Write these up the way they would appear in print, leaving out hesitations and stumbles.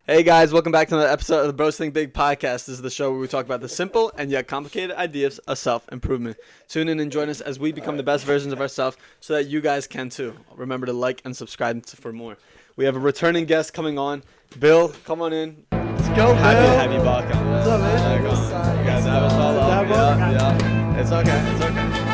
Hey guys, welcome back to another episode of the Bros Think Big podcast. This is the show where we talk about the simple and yet complicated ideas of self-improvement. Tune in and join us as we become the best versions of ourselves so that you guys can too. Remember to like and subscribe for more. We have a returning guest coming on. Bill, come on in. Let's go, Bill. Happy to have you back on. What's up, man? You guys have us all up. Yeah. It's okay.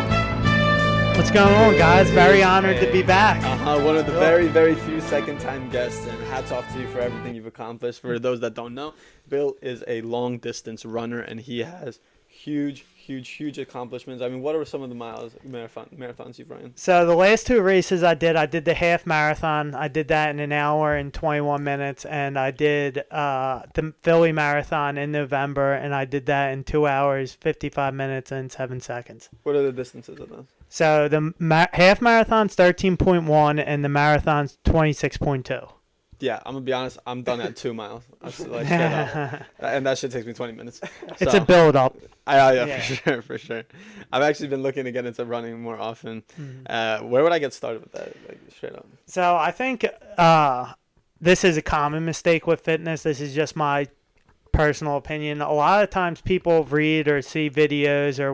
What's going on, guys? Very honored to be back. One of the very few second-time guests, and hats off to you for everything you've accomplished. For those that don't know, Bill is a long-distance runner, and he has huge accomplishments. I mean, what are some of the marathons you've run? So the last two races I did the half marathon. I did that in an hour and 21 minutes, and I did the Philly marathon in November, and I did that in 2 hours, 55 minutes, and 7 seconds. What are the distances of those? So the half marathon's 13.1, and the marathon's 26.2. Yeah, I'm going to be honest. I'm done at 2 miles. Like, and that shit takes me 20 minutes. It's a build-up. Yeah, for sure. I've actually been looking to get into running more often. Mm-hmm. Where would I get started with that, like, straight up? So I think this is a common mistake with fitness. This is just my personal opinion. A lot of times people read or see videos or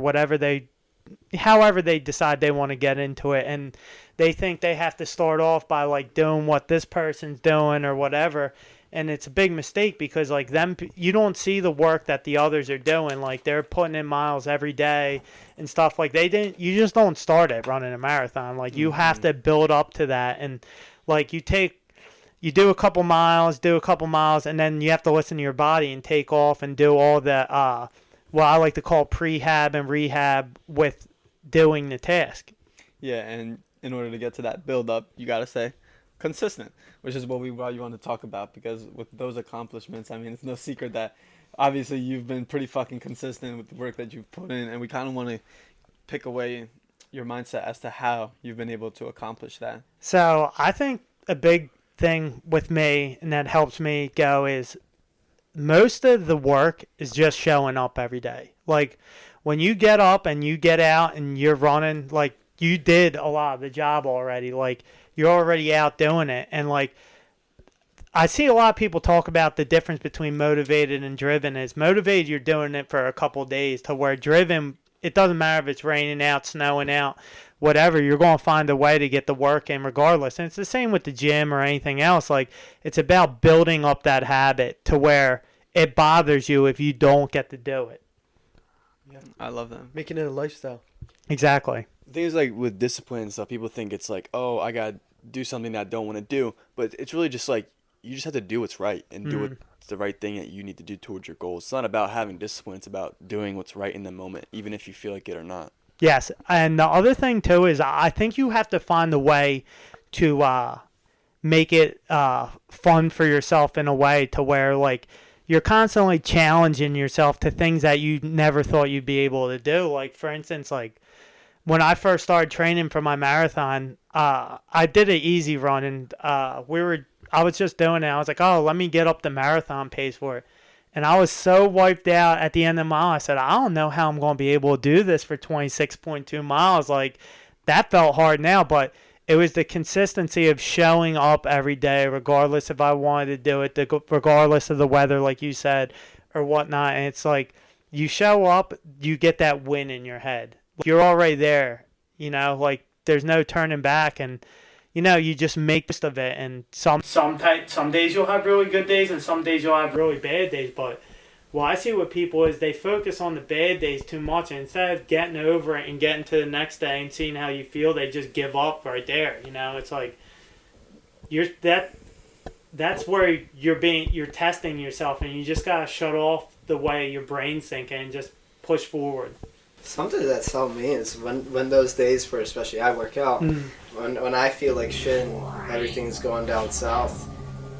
however they decide they want to get into it, and they think they have to start off by like doing what this person's doing or whatever, and it's a big mistake because like you don't see the work that the others are doing. Like they're putting in miles every day and stuff. Like you just don't start at running a marathon. Like you have to build up to that, and like you do a couple miles, and then you have to listen to your body and take off and do all the what I like to call prehab and rehab with doing the task. Yeah, and in order to get to that build-up, you got to stay consistent, which is what you want to talk about, because with those accomplishments, I mean, it's no secret that obviously you've been pretty fucking consistent with the work that you've put in, and we kind of want to pick away your mindset as to how you've been able to accomplish that. So I think a big thing with me, and that helps me go, is most of the work is just showing up every day. Like when you get up and you get out and you're running, like you did a lot of the job already. Like you're already out doing it. And like I see a lot of people talk about the difference between motivated and driven. Is motivated, you're doing it for a couple of days, to where driven, it doesn't matter if it's raining out, snowing out, whatever, you're going to find a way to get the work in regardless. And it's the same with the gym or anything else. Like it's about building up that habit to where it bothers you if you don't get to do it. Yeah, I love that. Making it a lifestyle. Exactly. The thing is, like, with discipline and stuff, people think it's like, oh, I got to do something that I don't want to do. But it's really just like, you just have to do what's right and do what's the right thing that you need to do towards your goals. It's not about having discipline. It's about doing what's right in the moment, even if you feel like it or not. Yes. And the other thing, too, is I think you have to find a way to make it fun for yourself in a way to where, like, you're constantly challenging yourself to things that you never thought you'd be able to do. Like, for instance, like, when I first started training for my marathon, I did an easy run, and I was just doing it. I was like, oh, let me get up the marathon pace for it. And I was so wiped out at the end of the mile. I said, I don't know how I'm going to be able to do this for 26.2 miles. Like, that felt hard now, but it was the consistency of showing up every day, regardless if I wanted to do it, regardless of the weather, like you said, or whatnot. And it's like, you show up, you get that win in your head. You're already there, like there's no turning back, and you just make most of it. And some days you'll have really good days, and some days you'll have really bad days. But what I see with people is they focus on the bad days too much, and instead of getting over it and getting to the next day and seeing how you feel, they just give up right there. It's like that's where you're testing yourself, and you just gotta shut off the way your brain's thinking and just push forward. Something that's helped me is when those days where especially I work out, when I feel like shit and everything's going down south,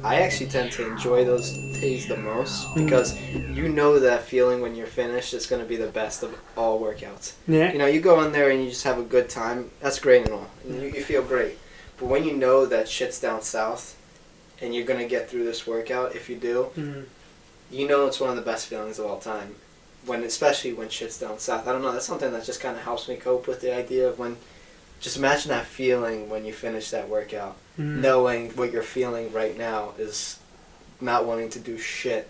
I actually tend to enjoy those days the most, because you know that feeling when you're finished is going to be the best of all workouts. Yeah. You go in there and you just have a good time. That's great and all. And you feel great. But when you know that shit's down south and you're going to get through this workout, if you do, you know it's one of the best feelings of all time. Especially when shit's down south. I don't know, that's something that just kind of helps me cope with the idea of just imagine that feeling when you finish that workout. Knowing what you're feeling right now is not wanting to do shit.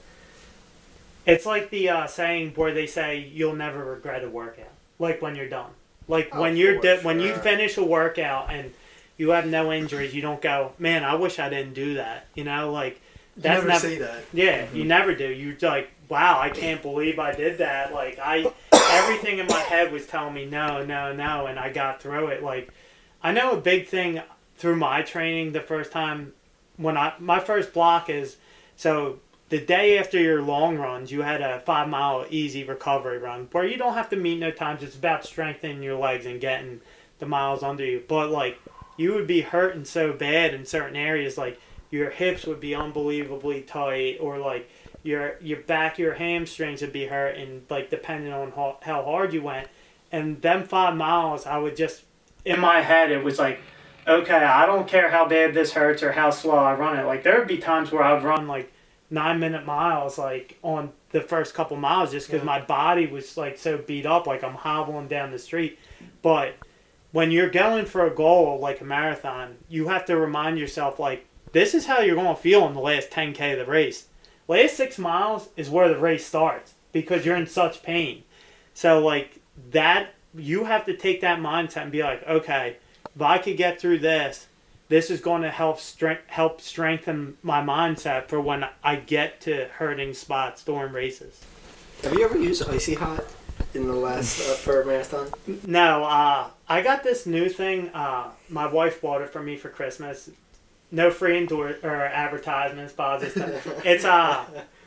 It's like the saying where they say you'll never regret a workout. Like when you're done. Like when when you finish a workout and you have no injuries, you don't go, man, I wish I didn't do that. You know, like that's never say that. Yeah, you never do. You're like, wow, I can't believe I did that. Like everything in my head was telling me no, no, no, and I got through it. Like I know a big thing through my training the first time when my first block is so. The day after your long runs, you had a 5-mile easy recovery run where you don't have to meet no times. It's about strengthening your legs and getting the miles under you. But, like, you would be hurting so bad in certain areas. Like, your hips would be unbelievably tight or, like, your back, your hamstrings would be hurting, like, depending on how hard you went. And them 5 miles, I would just, in my head, it was like, okay, I don't care how bad this hurts or how slow I run it. Like, there would be times where I'd run, like, 9-minute miles like on the first couple miles just because my body was like so beat up, like I'm hobbling down the street. But when you're going for a goal like a marathon, you have to remind yourself like this is how you're going to feel in the last 10K of the race. Last 6 miles is where the race starts because you're in such pain. So like that, you have to take that mindset and be like, okay, if I could get through this is going to help strengthen my mindset for when I get to hurting spots during races. Have you ever used Icy Hot in the last for a marathon? No, I got this new thing. My wife bought it for me for Christmas. No free or advertisements, it's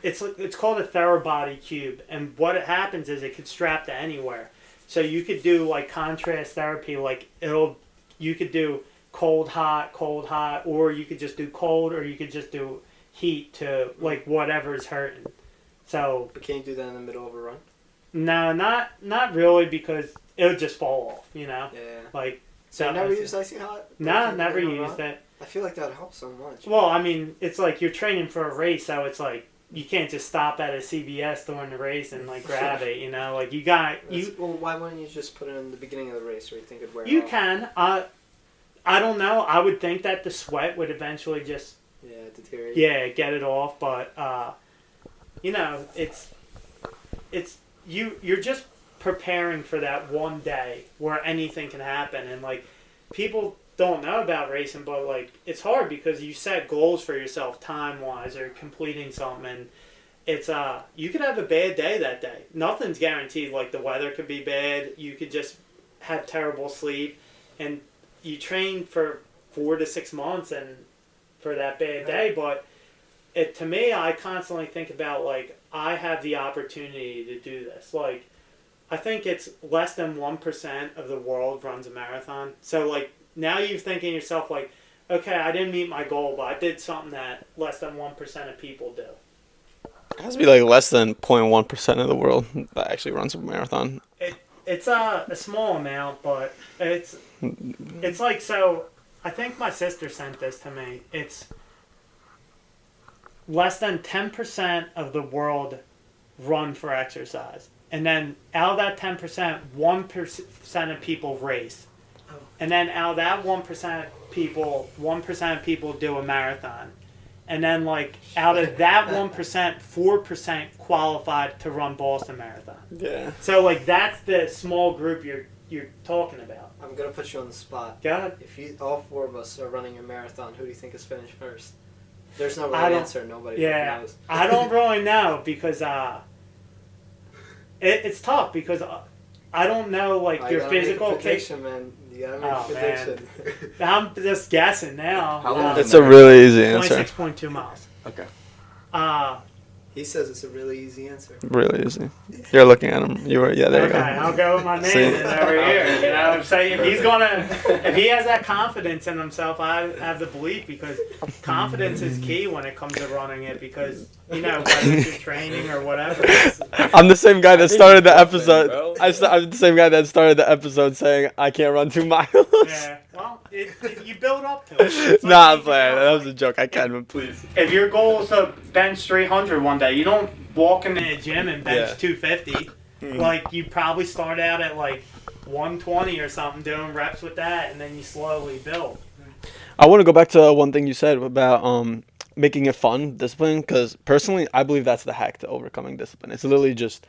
it's called a Therabody Cube, and what it happens is it could strap to anywhere. So you could do like contrast therapy, like you could do cold, hot, or you could just do cold, or you could just do heat to like whatever's hurting. So, but can't you do that in the middle of a run? No, not really, because it would just fall off. You know. Yeah. Like. So you never used Icy Hot? No, never used it. I feel like that would help so much. Well, I mean, it's like you're training for a race, so it's like you can't just stop at a CVS during the race and like grab it. You know, like you got you. Well, why wouldn't you just put it in the beginning of the race, where you think it'd wear You off? can. I don't know. I would think that the sweat would eventually just deteriorate. Yeah, get it off. But you know, you're just preparing for that one day where anything can happen, and like people don't know about racing, but like it's hard because you set goals for yourself time wise or completing something, and it's you could have a bad day that day. Nothing's guaranteed. Like the weather could be bad. You could just have terrible sleep, and you train for 4 to 6 months and for that bad day. But to me, I constantly think about like I have the opportunity to do this. Like I think it's less than 1% of the world runs a marathon. So like now you're thinking yourself like, okay, I didn't meet my goal, but I did something that less than 1% of people do. It has to be like less than 0.1% of the world that actually runs a marathon. It's a small amount, but it's like, so I think my sister sent this to me. It's less than 10% of the world run for exercise. And then out of that 10%, 1% of people race. And then out of that 1% of people do a marathon. And then like out of that 1%, 4% qualified to run Boston Marathon. Yeah. So like that's the small group you're talking about. I'm gonna put you on the spot. Go ahead. If all 4 of us are running a marathon, who do you think is finished first? There's no right answer. Nobody knows. I don't really know because it's tough because I don't know like your physical prediction, man. You gotta make a prediction. I'm just guessing now. How long It's a really easy answer. 26.2 miles. Okay. He says it's a really easy answer. Really easy. You're looking at him. There you go. Okay, I'll go with my man See? over here. You know what I'm saying? If he has that confidence in himself, I have the belief because confidence is key when it comes to running it because, you know, whether it's your training or whatever. I'm the same guy that started the episode. bro. I'm the same guy that started the episode saying I can't run 2 miles. Yeah, well, you build up to it. It's like Nah, I'm anything playing. else. That was a joke. I can, but please. If your goal is to bench 300 one day, you don't walk into the gym and bench Yeah. 250. Like, you probably start out at, like, 120 or something, doing reps with that, and then you slowly build. I want to go back to one thing you said about making it fun, discipline, because personally, I believe that's the hack to overcoming discipline. It's literally just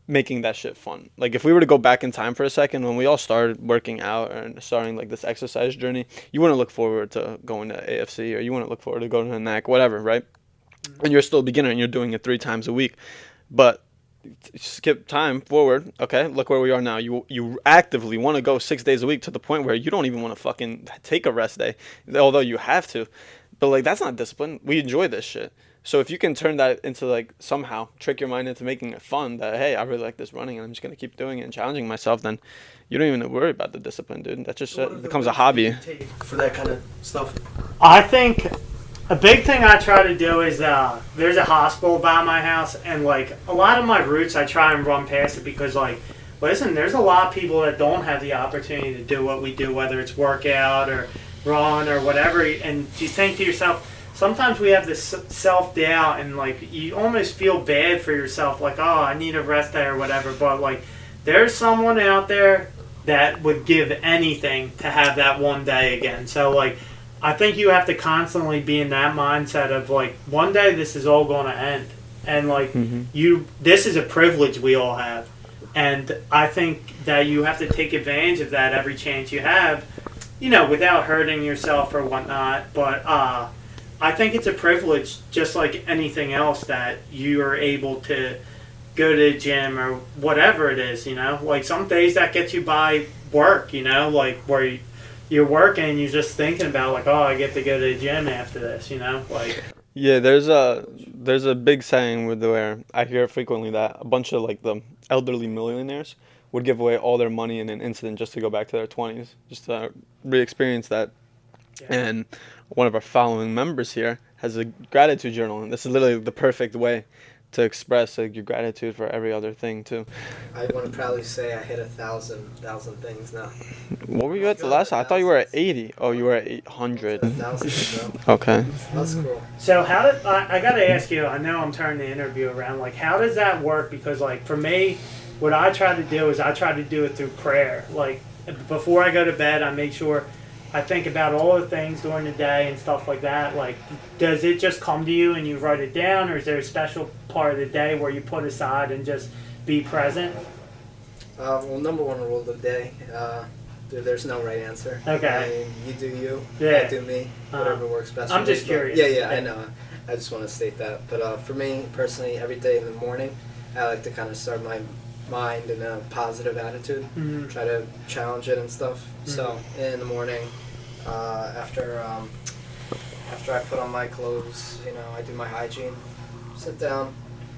making that shit fun. Like if we were to go back in time for a second, when we all started working out and starting like this exercise journey, you wouldn't look forward to going to AFC, or you wouldn't look forward to going to a NAC, whatever, right? And you're still a beginner and you're doing it 3 times a week. But skip time forward, okay, look where we are now. You actively want to go 6 days a week to the point where you don't even want to fucking take a rest day, although you have to. But like that's not discipline. We enjoy this shit. So if you can turn that into like somehow trick your mind into making it fun, that hey, I really like this running and I'm just gonna keep doing it and challenging myself, then you don't even worry about the discipline, dude. That just becomes a hobby. For that kind of stuff. I think a big thing I try to do is there's a hospital by my house, and like a lot of my routes I try and run past it because like, listen, there's a lot of people that don't have the opportunity to do what we do, whether it's workout or run or whatever, and you think to yourself, sometimes we have this self-doubt and like you almost feel bad for yourself, like, oh, I need a rest day or whatever, but like there's someone out there that would give anything to have that one day again. So like I think you have to constantly be in that mindset of like one day this is all going to end, and like this is a privilege we all have, and I think that you have to take advantage of that every chance you have, you know, without hurting yourself or whatnot. But I think it's a privilege, just like anything else, that you are able to go to the gym or whatever it is, you know. Like some days that gets you by work, you know, like where you're working and you're just thinking about like, oh, I get to go to the gym after this, you know, like. Yeah, there's a big saying where I hear frequently that a bunch of like the elderly millionaires would give away all their money in an instant just to go back to their 20s, just to re-experience that. Yeah. And one of our following members here has a gratitude journal, and this is literally the perfect way to express like your gratitude for every other thing too. I want to proudly say I hit 1,000 things now. What were you at the last time? I thought you were at 80. Oh, you were at 800. 1,000, bro. Okay. That's cool. So how did I got to ask you? I know I'm turning the interview around. Like, how does that work? Because like for me, what I try to do is I try to do it through prayer. Like before I go to bed, I make sure I think about all the things during the day and stuff like that. Like, does it just come to you and you write it down, or is there a special part of the day where you put aside and just be present? Well, number one rule of the day, there's no right answer. Okay. I mean, you do you, yeah. I do me, whatever works best for me. I'm just curious. Yeah, I know. I just want to state that. But for me, personally, every day in the morning, I like to kind of start my mind in a positive attitude, try to challenge it and stuff. So in the morning, after I put on my clothes, you know, I do my hygiene, sit down,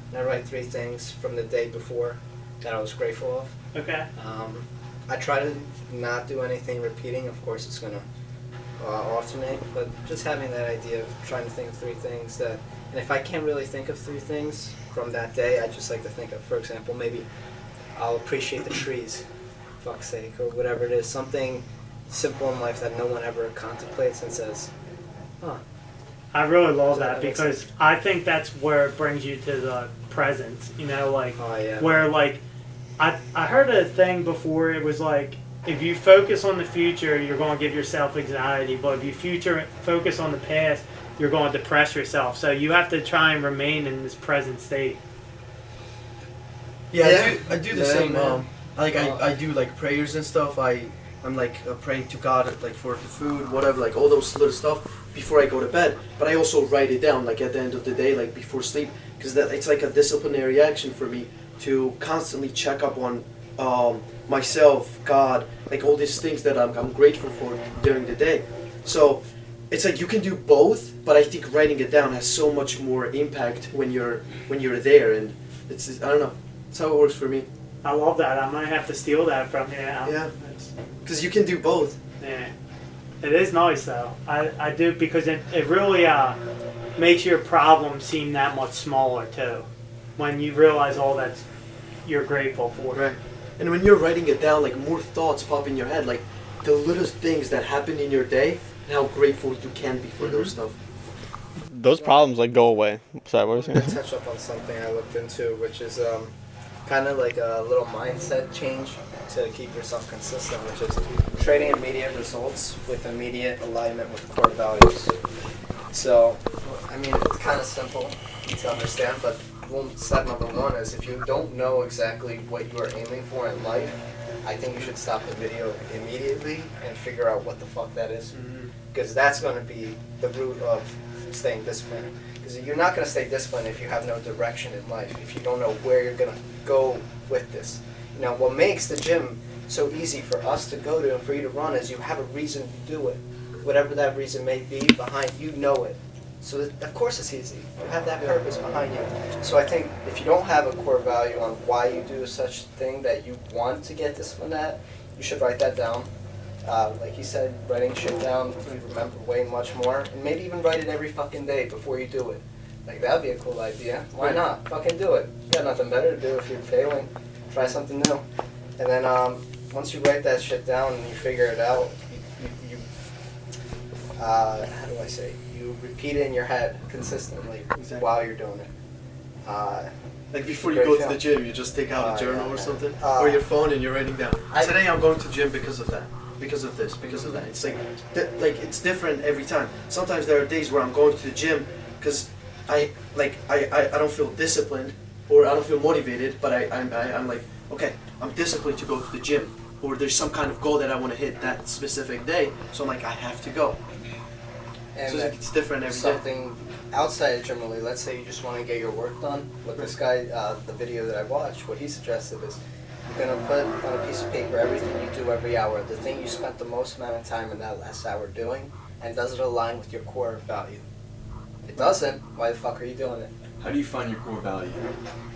and I write 3 things from the day before that I was grateful of. Okay. I try to not do anything repeating. Of course, it's going to alternate, but just having that idea of trying to think of 3 things that, and if I can't really think of 3 things from that day, I just like to think of, for example, maybe I'll appreciate the trees, fuck's sake, or whatever it is, something simple in life that no one ever contemplates and says, huh. I really love that because I think that's where it brings you to the present, you know, like where like I heard a thing before, it was like if you focus on the future, you're going to give yourself anxiety, but if you focus on the past, you're going to depress yourself. So you have to try and remain in this present state. Yeah, I do the same. I do like prayers and stuff. I'm like praying to God like for the food, whatever, like all those little stuff before I go to bed. But I also write it down like at the end of the day, like before sleep, because that it's like a disciplinary action for me to constantly check up on myself, God, like all these things that I'm grateful for during the day. So it's like you can do both, but I think writing it down has so much more impact when you're there, and it's I don't know. That's how it works for me. I love that. I might have to steal that from you. Yeah. Because you can do both. Yeah. It is nice though. I do, because it really makes your problem seem that much smaller too. When you realize all that you're grateful for. Right. And when you're writing it down, like more thoughts pop in your head, like the little things that happen in your day and how grateful you can be for those stuff. Those problems like go away. Sorry, what was you saying? Touch up on something I looked into, which is kind of like a little mindset change to keep yourself consistent, which is trading immediate results with immediate alignment with core values. So I mean, it's kind of simple to understand, but step number one is if you don't know exactly what you are aiming for in life, I think you should stop the video immediately and figure out what the fuck that is. Because that's going to be the root of staying disciplined. Because you're not going to stay disciplined if you have no direction in life, if you don't know where you're going to go with this. You know, what makes the gym so easy for us to go to and for you to run is you have a reason to do it. Whatever that reason may be behind, you know it. So of course it's easy. You have that purpose behind you. So I think if you don't have a core value on why you do such thing that you want to get disciplined at, you should write that down. Like you said, writing shit down, you remember way much more. And maybe even write it every fucking day before you do it. Like, that'd be a cool idea. Why not? Fucking do it. You got nothing better to do if you're failing. Try something new. And then once you write that shit down and you figure it out, you how do I say? You repeat it in your head consistently while you're doing it. Like before you go to the gym, you just take out a journal or something, or your phone, and you're writing down. Today I'm going to the gym because of that, because of this, because of that. It's like it's different every time. Sometimes there are days where I'm going to the gym because I don't feel disciplined or I don't feel motivated, but I'm like, okay, I'm disciplined to go to the gym, or there's some kind of goal that I want to hit that specific day, so I'm like, I have to go. And so it's different every day. Something outside of gym, really. Let's say you just want to get your work done. With this guy, the video that I watched, what he suggested is you're gonna put on a piece of paper everything you do every hour, the thing you spent the most amount of time in that last hour doing, and does it align with your core value? If it doesn't, why the fuck are you doing it? How do you find your core value?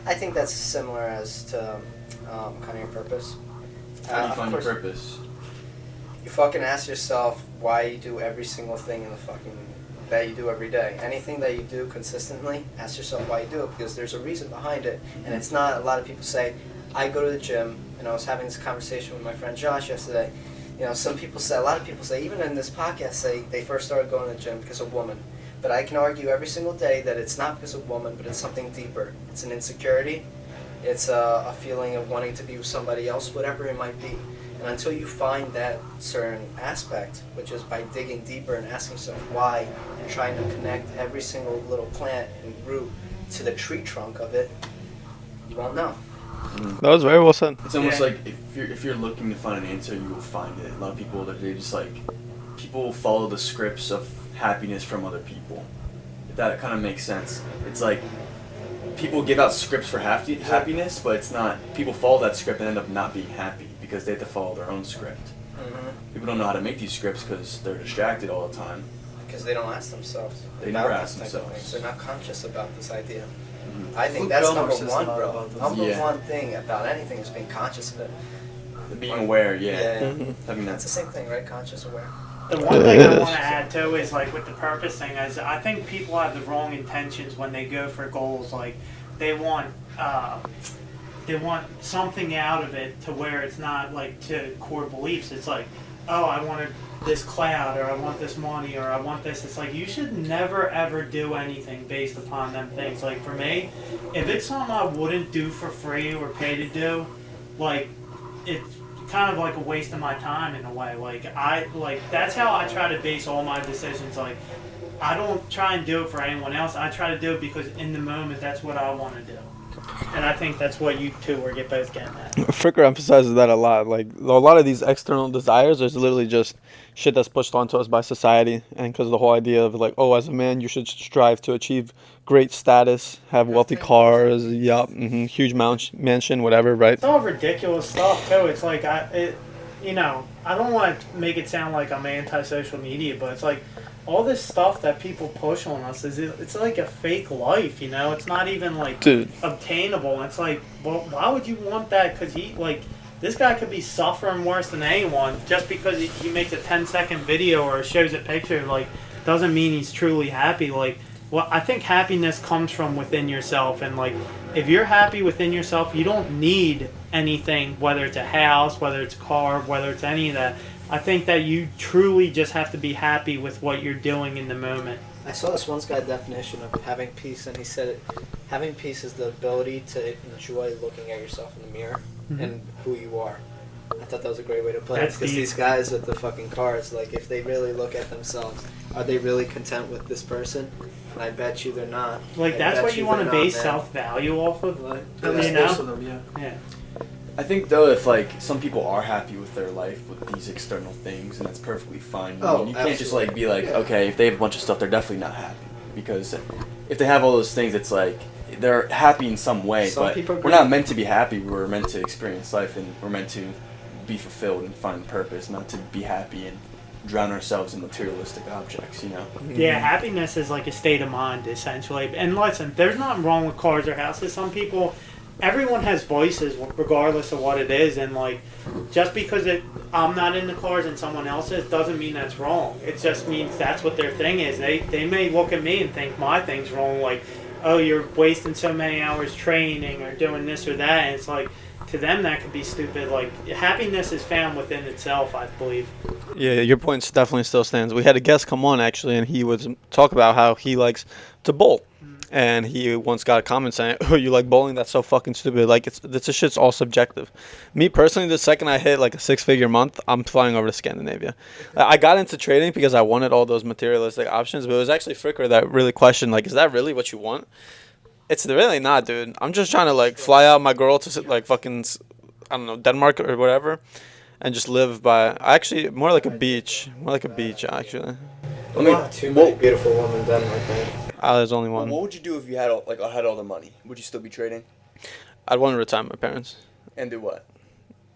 I think that's similar as to kind of your purpose. How do you find your purpose? You fucking ask yourself why you do every single thing in the fucking that you do every day. Anything that you do consistently, ask yourself why you do it, because there's a reason behind it. And it's not, a lot of people say, I go to the gym, and I was having this conversation with my friend Josh yesterday. You know, some people say, a lot of people say, even in this podcast, say they first started going to the gym because of woman. But I can argue every single day that it's not because of woman, but it's something deeper. It's an insecurity. It's a feeling of wanting to be with somebody else, whatever it might be. And until you find that certain aspect, which is by digging deeper and asking yourself why, and trying to connect every single little plant and root to the tree trunk of it, you won't know. That was very well said. It's almost like if you're looking to find an answer, you will find it. A lot of people, they just like, people follow the scripts of happiness from other people. If that kind of makes sense. It's like, people give out scripts for happiness, but it's not, people follow that script and end up not being happy because they have to follow their own script. People don't know how to make these scripts because they're distracted all the time. Because they don't ask themselves. They never ask themselves. They're not conscious about this idea. I think that's number one, bro. Number one thing about anything is being conscious of it. Being aware, Having that's the same thing, right? Conscious, aware. The one thing I want to add too is like with the purpose thing is I think people have the wrong intentions when they go for goals. Like they want something out of it to where it's not like to core beliefs. It's like, oh, I wanted this cloud, or I want this money, or I want this. It's like you should never ever do anything based upon them things. Like for me, if it's something I wouldn't do for free or pay to do, like it's kind of like a waste of my time in a way. Like that's how I try to base all my decisions. Like I don't try and do it for anyone else. I try to do it because in the moment that's what I want to do. And I think that's what you two were both getting at. Fricker emphasizes that a lot. Like a lot of these external desires is literally just shit that's pushed onto us by society, and because of the whole idea of like, oh, as a man you should strive to achieve great status, have wealthy cars, huge mansion, whatever, right? It's all ridiculous stuff too. It's like I don't want to make it sound like I'm anti-social media, but it's like all this stuff that people push on us it's like a fake life, you know? It's not even like obtainable. And it's like, well, why would you want that? Because this guy could be suffering worse than anyone just because he makes a 10-second video or shows a picture. Like, doesn't mean he's truly happy. Like, well, I think happiness comes from within yourself. And like, if you're happy within yourself, you don't need anything, whether it's a house, whether it's a car, whether it's any of that. I think that you truly just have to be happy with what you're doing in the moment. I saw this one guy's definition of having peace, and he said having peace is the ability to enjoy looking at yourself in the mirror and who you are. I thought that was a great way to play it. That's Because deep. these guys with the fucking cars, like, if they really look at themselves, are they really content with this person? And I bet you they're not. Like, I that's bet what you they're want to not, base man. self-value off of. Like, At You least know? most of them, yeah. Yeah. I think though, if like some people are happy with their life with these external things, and that's perfectly fine. I Oh, mean, you can't just absolutely. like be like, Yeah. okay, if they have a bunch of stuff, they're definitely not happy. Because if they have all those things, it's like they're happy in some way, Some but people are we're great. not meant to be happy. We're meant to experience life, and we're meant to be fulfilled and find purpose, not to be happy and drown ourselves in materialistic objects. You know. Yeah, happiness is like a state of mind, essentially. And listen, there's nothing wrong with cars or houses. Some people, everyone has voices, regardless of what it is. And like, just because I'm not into cars and someone else is, doesn't mean that's wrong. It just means that's what their thing is. They may look at me and think my thing's wrong. Like, oh, you're wasting so many hours training or doing this or that. And it's like, to them, that could be stupid. Like, happiness is found within itself, I believe. Yeah, your point definitely still stands. We had a guest come on actually, and he would talk about how he likes to bowl, and he once got a comment saying, "Oh, you like bowling? That's so fucking stupid. Like, it's a shit's all subjective." Me personally, the second I hit like a 6-figure month, I'm flying over to Scandinavia. I got into trading because I wanted all those materialistic options, but it was actually Fricker that really questioned, like, is that really what you want? It's really not, dude. I'm just trying to like fly out my girl to like fucking, I don't know, Denmark or whatever, and just live by. Actually, more like a beach. More like a beach, actually. I mean, Too many beautiful women in Denmark, man. There's only Well, one. what would you do if you had all the money? Would you still be trading? I'd want to retire my parents. And do what?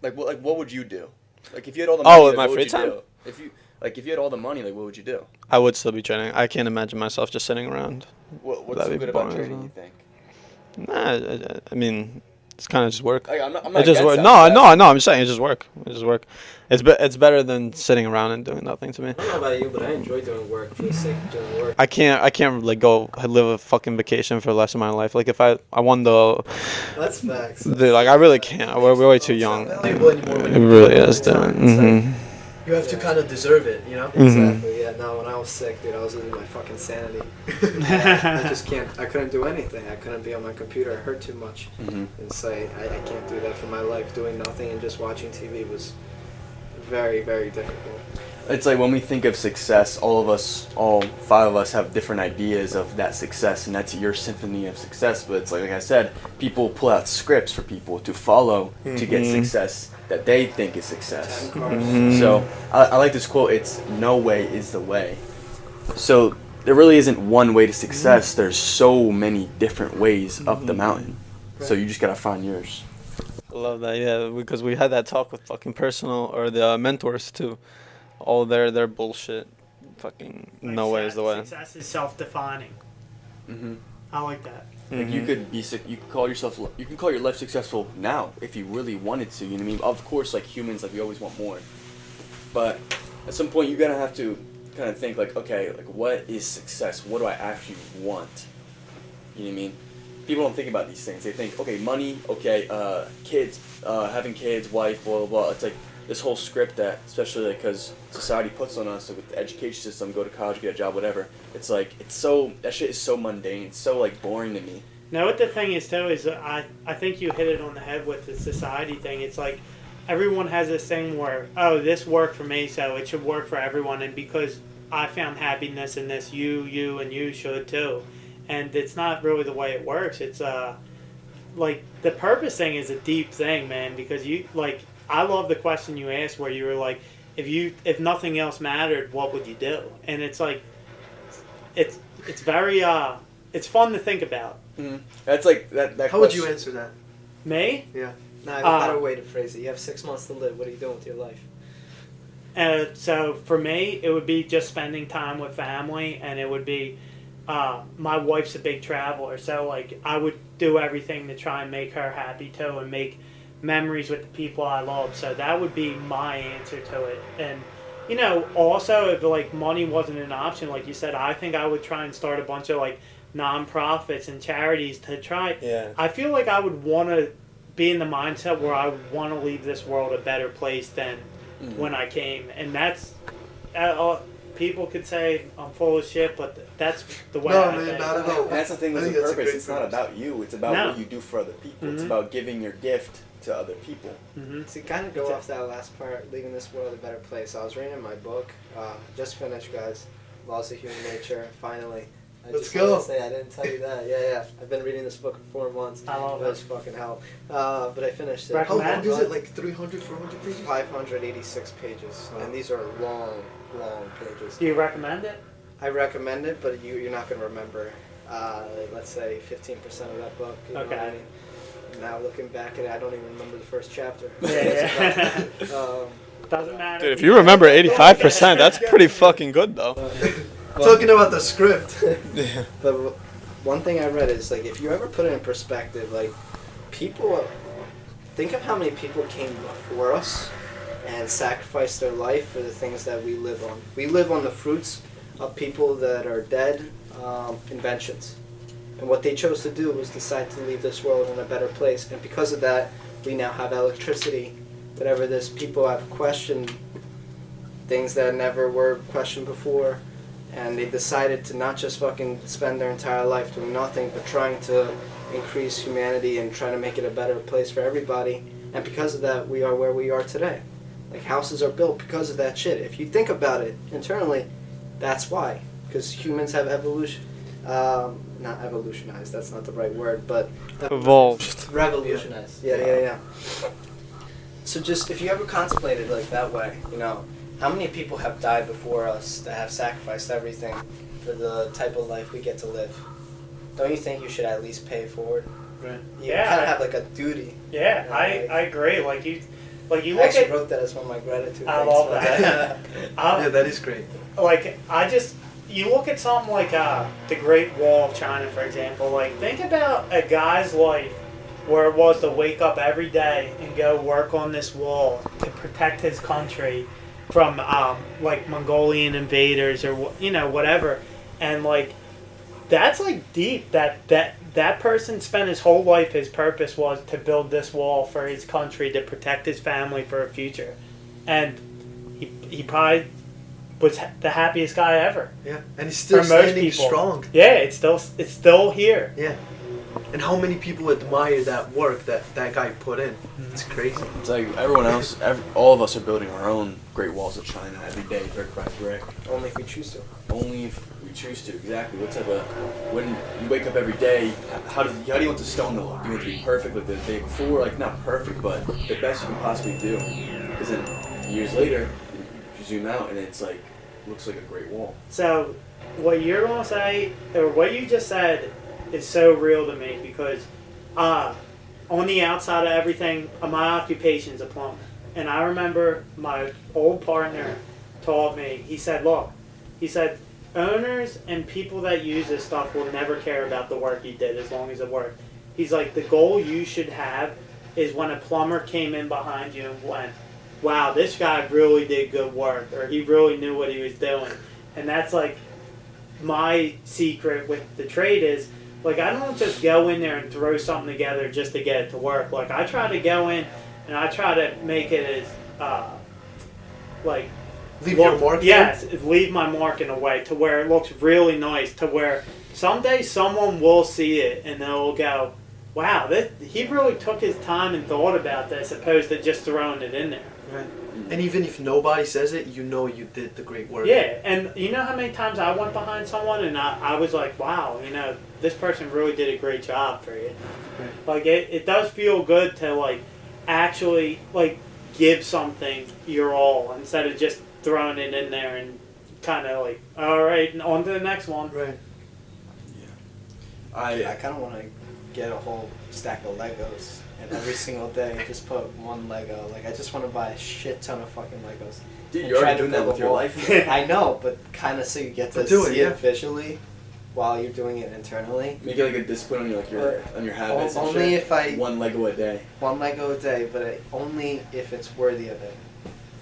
What would you do? Like if you had all the money, Oh, with like, my what would free you time? do? If you had all the money, like what would you do? I would still be trading. I can't imagine myself just sitting around. What's That'd so be good about boring as trading? hell. You think? Nah, I mean, it's kind of just work. Like, I'm not It just against work. that, No, but no. I'm just saying, it just work. It just work. It's better than sitting around and doing nothing to me. I don't know about you, but I enjoy doing work for the sake of doing work. I can't like go live a fucking vacation for the rest of my life. Like if I won the, That's facts. dude, like I really can't. We're way too It's young. not valuable anymore when It you really do it is, all the dude. time. It's like, Mhm. you have to kind of deserve it, you know? Exactly. Yeah. No, when I was sick, dude, I was losing my fucking sanity. I just can't. I couldn't do anything. I couldn't be on my computer. It hurt too much. Mhm. And say I can't do that for my life. Doing nothing and just watching TV was very, very difficult. It's like when we think of success, all 5 of us have different ideas of that success, and that's your symphony of success. But it's like I said, people pull out scripts for people to follow to get Mhm. success that they think is success. 10 cars. Mhm. So I like this quote. It's no way is the way. So there really isn't one way to success. There's so many different ways up the mountain. So you just gotta find yours. I love that, yeah, because we had that talk with fucking personal or the mentors too. All their bullshit. Fucking no way is the way. Success is self-defining. Mm-hmm. I like that. Like you could be sick. You can call your life successful now if you really wanted to. You know what I mean? Of course, like humans, like we always want more. But at some point, you're gonna have to kind of think like, okay, like what is success? What do I actually want? You know what I mean? People don't think about these things. They think, okay, money, okay, kids, having kids, wife, blah blah blah. It's like this whole script that, especially like because society puts on us, like with the education system, go to college, get a job, whatever. It's like that shit is so mundane. It's so like boring to me. Now, what the thing is too is I think you hit it on the head with the society thing. It's like everyone has this thing where, oh, this worked for me, so it should work for everyone, and because I found happiness in this, you, and you should too. And it's not really the way it works. It's like the purpose thing is a deep thing, man. Because you like, I love the question you asked where you were like, if nothing else mattered, what would you do? And it's like, it's very it's fun to think about. Mm-hmm. That's like that. How would you answer that? Me? Yeah. No, I have a better way to phrase it. You have 6 months to live. What are you doing with your life? So for me, it would be just spending time with family, and it would be my wife's a big traveler, so like I would do everything to try and make her happy too, and make memories with the people I love. So that would be my answer to it. And you know, also if like money wasn't an option, like you said, I think I would try and start a bunch of like non-profits and charities to try. Yeah. I feel like I would want to be in the mindset where I would want to leave this world a better place than when I came, and that's people could say I'm full of shit, but that's the way No, I man, think. not at all. And that's the thing I with think the that's a purpose. great It's not purpose. about you. It's about No. what you do for other people. It's Mhm. about giving your gift to other people. To kind of go off that last part, leaving this world a better place. I was reading my book, just finished, guys. Laws of Human Nature. Finally. Let's just wanted go. to say I didn't tell you that. Yeah. I've been reading this book for 4 months. I love It was it. fucking hell. But I finished it. How long Recommend? is it? Like 300, 400 pages? 586 pages, Wow. and these are long, long pages. Do you recommend it? I recommend it, but you're not going to remember, let's say, 15% of that book. You know what I Okay. mean? Now looking back at it, I don't even remember the first chapter. Yeah. um, Doesn't matter. Dude, if you remember 85%, that's pretty fucking good though. Talking about the script. But one thing I read is, like, if you ever put it in perspective, like, people, think of how many people came before us and sacrificed their life for the things that we live on. We live on the fruits of people that are dead, inventions. And what they chose to do was decide to leave this world in a better place. And because of that, we now have electricity. Whatever this, people have questioned things that never were questioned before. And they decided to not just fucking spend their entire life doing nothing, but trying to increase humanity and trying to make it a better place for everybody. And because of that, we are where we are today. Like, houses are built because of that shit. If you think about it internally, that's why. Because humans have not evolutionized, that's not the right word, but Evolved. revolutionized. Yeah. So just, if you ever contemplated like that way, you know, how many people have died before us that have sacrificed everything for the type of life we get to live? Don't you think you should at least pay it forward? Right. You Yeah. kind of have like a duty. Yeah, Yeah, I agree. Like you I look actually at. wrote that as one of my gratitude I things, love but- that. Yeah, that is great. Like you look at something like the Great Wall of China, for example. Like, think about a guy's life where it was to wake up every day and go work on this wall to protect his country from like Mongolian invaders or whatever, and like that's like deep. That person spent his whole life. His purpose was to build this wall for his country to protect his family for a future, and he probably was the happiest guy ever. Yeah, and he's still For most standing people. strong. Yeah, it's still here. Yeah. And how many people admire that work that guy put in? It's crazy. It's like everyone else, all of us are building our own Great Walls of China every day, brick by brick. Only if we choose to. Only if we choose to. Exactly. What type of, when you wake up every day, how do you want the stone to look? Do you want it to be perfect like the day before? Like, not perfect, but the best you can possibly do. Because then years later, you zoom out and it's like, looks like a great wall. So, what you're gonna say, or what you just said, is so real to me because, on the outside of everything, my occupation's a plumber, and I remember my old partner told me. He said, "Look," he said, "owners and people that use this stuff will never care about the work you did as long as it worked." He's like, "The goal you should have is when a plumber came in behind you and went, 'Wow, this guy really did good work,' or 'he really knew what he was doing.'" And that's like my secret with the trade is, like, I don't just go in there and throw something together just to get it to work. Like, I try to go in and I try to make it as like Leave your mark. yes, leave my mark in a way to where it looks really nice, to where someday someone will see it and they'll go, "Wow, he really took his time and thought about this," opposed to just throwing it in there. Right. And even if nobody says it, you know you did the great work. Yeah, and you know how many times I went behind someone and I was like, "Wow, this person really did a great job for you." Right. Like, it does feel good to, like, actually, like, give something your all instead of just throwing it in there and kind of like, "All right, on to the next one." Right. I kind of want to get a whole stack of Legos and every single day just put one Lego. Like, I just want to buy a shit ton of fucking Legos. Dude, And you're try already to doing that build with a your wall. life. I know, but kind of so you get to But do it, see yeah. it visually while you're doing it internally. Make it like a discipline on your habits and Only shit. if I One Lego a day. one Lego a day, but only if it's worthy of it.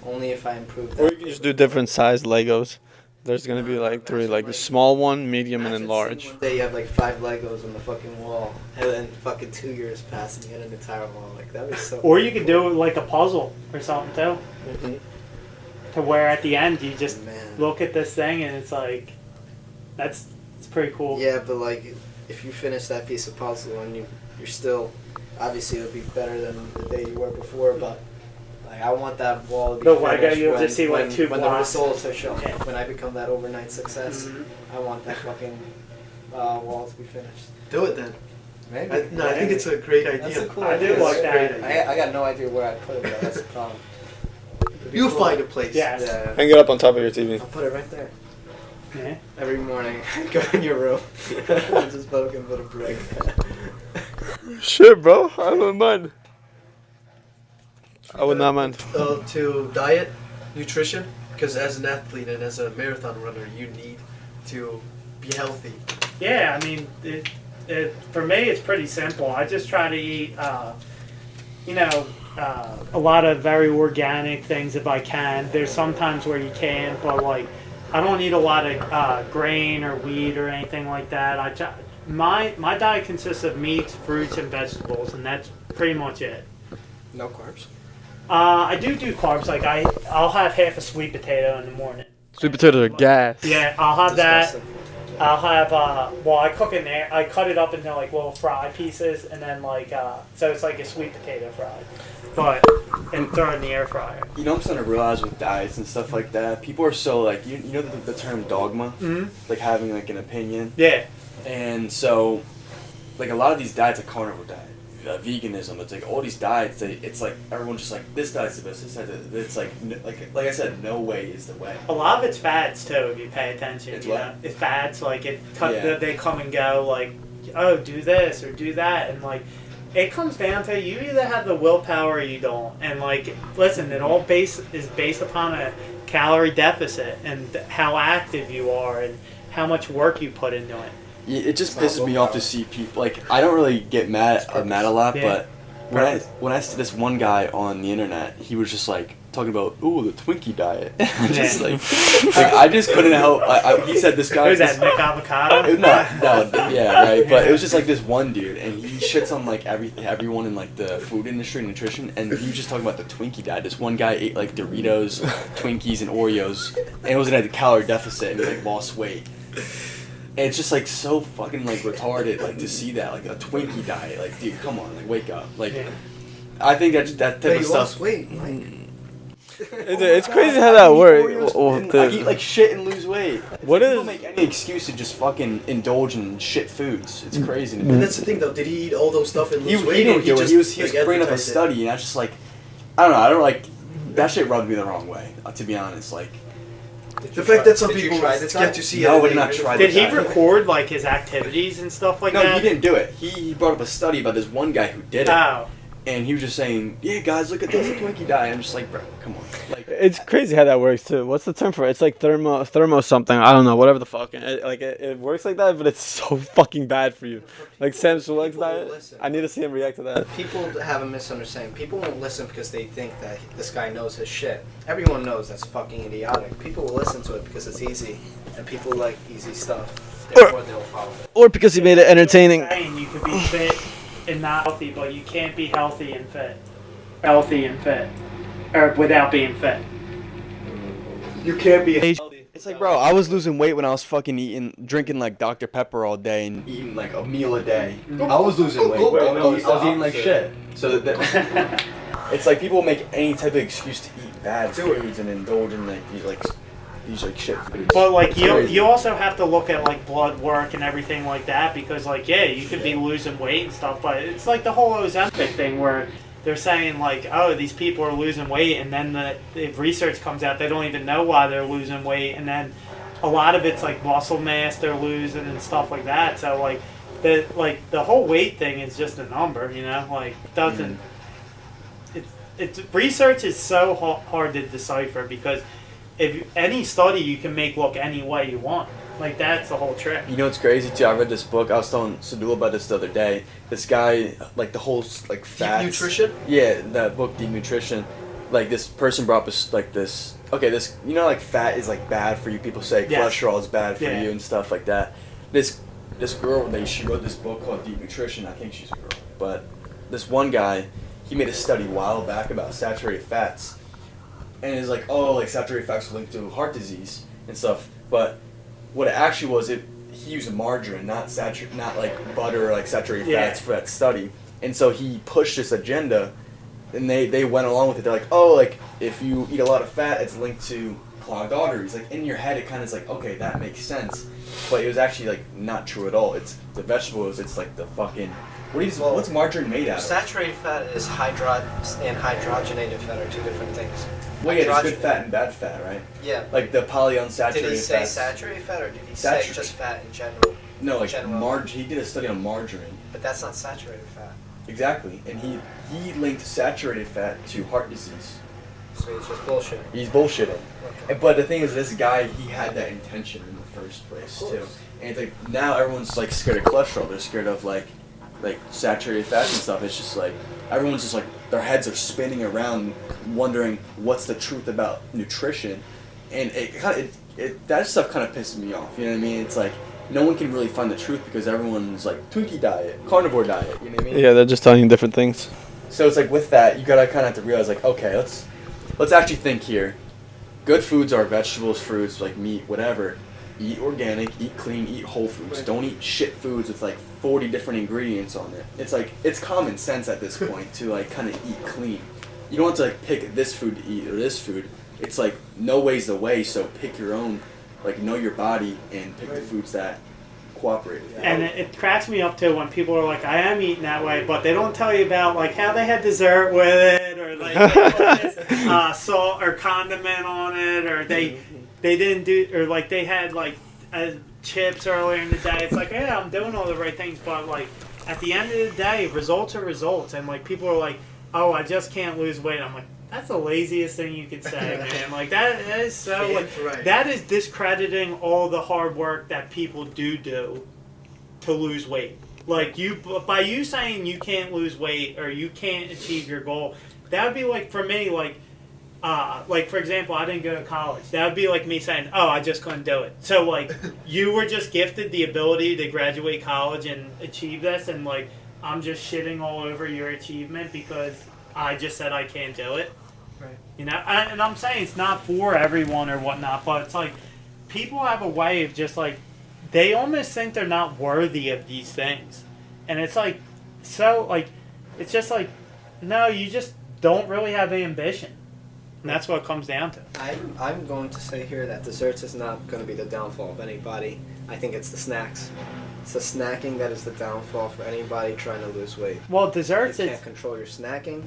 Only if I improve that. Or you can just do different size Legos. There's gonna be like three, like the small one, medium, and then Imagine large. seeing one day you have like 5 Legos on the fucking wall, and then fucking 2 years pass and you get an entire wall. Like, that was so. Or you could do it like a puzzle or something too. Mhm. to where at the end you just Man. look at this thing and it's like, it's pretty cool. Yeah, but like, if you finish that piece of puzzle and you're still, obviously it'll be better than the day you were before, but like I want that wall to be The Lego, finished you'll when, just see, like, when, two when the blocks. results are shown. Yeah. When I become that overnight success, Mhm. I want that fucking wall to be finished. Do it then. Maybe. I think it's a great idea. That's a cool I do idea. like That's a great that. idea. I got no idea where I'd put it though. That's the problem. It'd be You'll cool. find a place. Yes. Yeah. Hang it up on top of your TV. I'll put it right there. Yeah. Every morning, go in your room. Just fucking put a brick. Shit, bro. I wouldn't mind. I would not mind. To diet, nutrition, because as an athlete and as a marathon runner, you need to be healthy. Yeah, I mean, for me, it's pretty simple. I just try to eat, a lot of very organic things if I can. There's sometimes where you can't, but like, I don't eat a lot of grain or wheat or anything like that. My diet consists of meats, fruits, and vegetables, and that's pretty much it. No carbs. I do carbs. Like I'll have half a sweet potato in the morning. Sweet potatoes are gas. Yeah, I'll have that. Disgusting. I'll have I cook in there. I cut it up into like little fry pieces, and then so it's like a sweet potato fry, and throw it in the air fryer. You know, I'm starting to realize with diets and stuff like that, people are so like, you know the term dogma, Mm-hmm. like having like an opinion, Yeah. and so like a lot of these diets, like carnivore diet, veganism, it's like all these diets, it's like everyone's just like this diet's the best, this diet's the best. It's like I said, no way is the way. A lot of it's fads too, if you pay attention. It's you what? know, it's fads. Like Yeah. they come and go. Like, oh, do this or do that, and like, it comes down to you either have the willpower or you don't. And like, listen, it all is based upon a calorie deficit and how active you are and how much work you put into it. Yeah, it just It's not pisses me off willpower. to see people like I don't really get mad a lot, Yeah. but when I see this one guy on the internet, he was just like talking about the Twinkie diet. I'm just Yeah. like I just couldn't help. He said this guy. Who's that, Nick Avocado? Yeah, right. But it was just like this one dude, and he shits on like everyone in like the food industry, nutrition, and he was just talking about the Twinkie diet. This one guy ate like Doritos, Twinkies, and Oreos, and it was in a calorie deficit, and he like lost weight. And it's just like so fucking like retarded, like to see that, like a Twinkie diet, like dude, come on, like wake up, like. Yeah. I think that type Hey, of you stuff. lost weight, Mike. It's crazy how that works. I eat like shit and lose weight. What People is- make any excuse to just fucking indulge in shit foods. It's crazy. And that's the thing, though. Did he eat all those stuff and He lose weight? didn't or do it. just, He was like, bringing up a advertised it? study, and I was just like, I don't know. I don't like that shit. Rubbed me the wrong way, to be honest. Like, The fact that some Did you people try this get out? to see No, it. we and did not they- try Did this he out. record like his activities and stuff like no, that? he didn't do it. He brought up a study about this one guy who did it, Oh. and he was just saying, "Yeah, guys, look at this Twinkie diet." I'm just like, bro, come on. Like, It's crazy how that works too. What's the term for it? It's like thermo something. I don't know. Whatever the fuck. It works like that, but it's so fucking bad for you. Like Sam Sulek's People will diet. listen. I need to see him react to that. People have a misunderstanding. People won't listen because they think that this guy knows his shit. Everyone knows that's fucking idiotic. People will listen to it because it's easy, and people like easy stuff. Therefore, they'll follow it. Or because he made it entertaining. Saying you could be fit and not healthy, but you can't be healthy and fit. Healthy and fit, or without being fit. You can't be. it's like, bro, I was losing weight when I was fucking drinking like Dr. Pepper all day and eating like a meal a day. I was losing weight. I was eating like shit. So that it's like people make any type of excuse to eat bad foods and indulge in these shit foods. But like It's you crazy. also have to look at like blood work and everything like that, because like you could be losing weight and stuff, but it's like the whole Ozempic thing where they're saying like, oh, these people are losing weight, and then the research comes out they don't even know why they're losing weight, and then a lot of it's like muscle mass they're losing and stuff like that. So like the whole weight thing is just a number, you know, like it doesn't. It's research is so hard to decipher, because if any study you can make look any way you want. Like that's the whole trick. You know what's crazy too? I read this book. I was telling Sadul about this the other day. This guy, like the whole like fats. Nutrition? Yeah, that book, Deep Nutrition. Like this person brought up like this. Okay, this like fat is like bad for you. People say Yeah. cholesterol is bad for Yeah. you and stuff like that. This girl, she wrote this book called Deep Nutrition. I think she's a girl, but this one guy, he made a study a while back about saturated fats. and it's like, oh, like saturated fats are linked to heart disease and stuff. But what it actually was, he used margarine, not like butter or like saturated fats for that study. And so he pushed this agenda, and they went along with it. They're like, oh, like if you eat a lot of fat, it's linked to clogged arteries. Like in your head, it kind of is like, okay, that makes sense. But it was actually like not true at all. It's the vegetables. It's like the fucking what's margarine made out of? Saturated fat and hydrogenated fat are two different things. Well, yeah, there's good fat and bad fat, right? Yeah. Like the polyunsaturated. Did he say fats. saturated fat or did he say just fat in general? No, like he did a study on margarine. But that's not saturated fat. Exactly, and he linked saturated fat to heart disease. So he's just bullshitting. He's bullshitting. Okay. But the thing is, this guy, he had that intention in the first place too. And it's like now everyone's like scared of cholesterol. They're scared of like saturated fats and stuff. It's just like everyone's just like their heads are spinning around, wondering what's the truth about nutrition, and that stuff kind of pisses me off. You know what I mean? It's like no one can really find the truth because everyone's like Twinkie diet, carnivore diet. You know what I mean? Yeah, they're just telling you different things. So it's like with that, you gotta kind of have to realize like, okay, let's actually think here. Good foods are vegetables, fruits, like meat, whatever. Eat organic, eat clean, eat whole foods. Right. Don't eat shit foods with like 40 different ingredients on it. It's like it's common sense at this point to like kind of eat clean. You don't have to like pick this food to eat or this food. It's like no way's the way. So pick your own, like know your body and pick the foods that cooperate with you. And it cracks me up too when people are like, I am eating that way, but they don't tell you about like how they had dessert with it, or like they put this, salt or condiment on it, or they didn't do, or like they had like chips earlier in the day. It's like, yeah, I'm doing all the right things, but like at the end of the day, results are results, and like people are like, oh, I just can't lose weight. I'm like, that's the laziest thing you can say, man. Like that is so. Like, that is discrediting all the hard work that people do to lose weight. Like by you saying you can't lose weight or you can't achieve your goal, that would be like for me, like for example, I didn't go to college. That would be like me saying, oh, I just couldn't do it. So like you were just gifted the ability to graduate college and achieve this, and like I'm just shitting all over your achievement because I just said I can't do it. Right. You know, and I'm saying it's not for everyone or whatnot, but it's like people have a way of just like they almost think they're not worthy of these things, and it's like so like it's just like no, you just don't really have ambition, and that's what it comes down to. I'm going to say here that desserts is not going to be the downfall of anybody. I think it's the snacks. It's the snacking that is the downfall for anybody trying to lose weight. Well, desserts If you is can't control your snacking,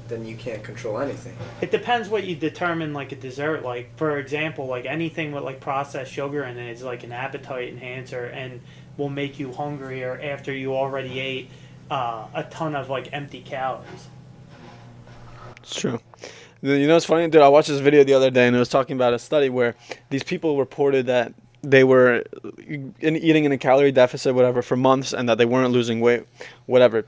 then you can't control anything. it depends what you determine like a dessert. Like for example, like anything with like processed sugar in it is like an appetite enhancer and will make you hungrier after you already ate a ton of like empty calories. It's true. You know what's funny, dude? I watched this video the other day, and it was talking about a study where these people reported that they were eating in a calorie deficit, whatever, for months, and that they weren't losing weight, whatever.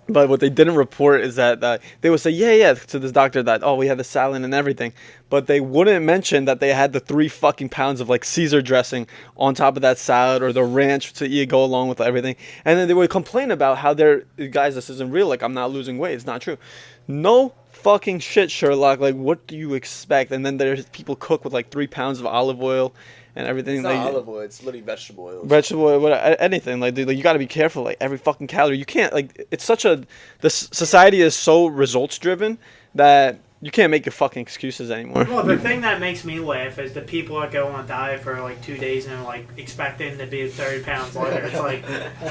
But what they didn't report is that they would say, yeah, to this doctor that, oh, we had the salad and everything. But they wouldn't mention that they had the 3 fucking pounds of like Caesar dressing on top of that salad, or the ranch to eat, go along with everything. And then they would complain about how guys, this isn't real. Like, I'm not losing weight. It's not true. No fucking shit, Sherlock. Like, what do you expect? And then there's people cook with like 3 pounds of olive oil and everything. It's not olive oil. It's literally vegetable oil. Vegetable oil, anything. Like, dude, like, you got to be careful. Like, every fucking calorie. You can't, like, it's such a, the society is so results driven that you can't make your fucking excuses anymore. Well, the thing that makes me laugh is the people that go on a diet for like 2 days and like expecting to be 30 pounds lighter. It's like,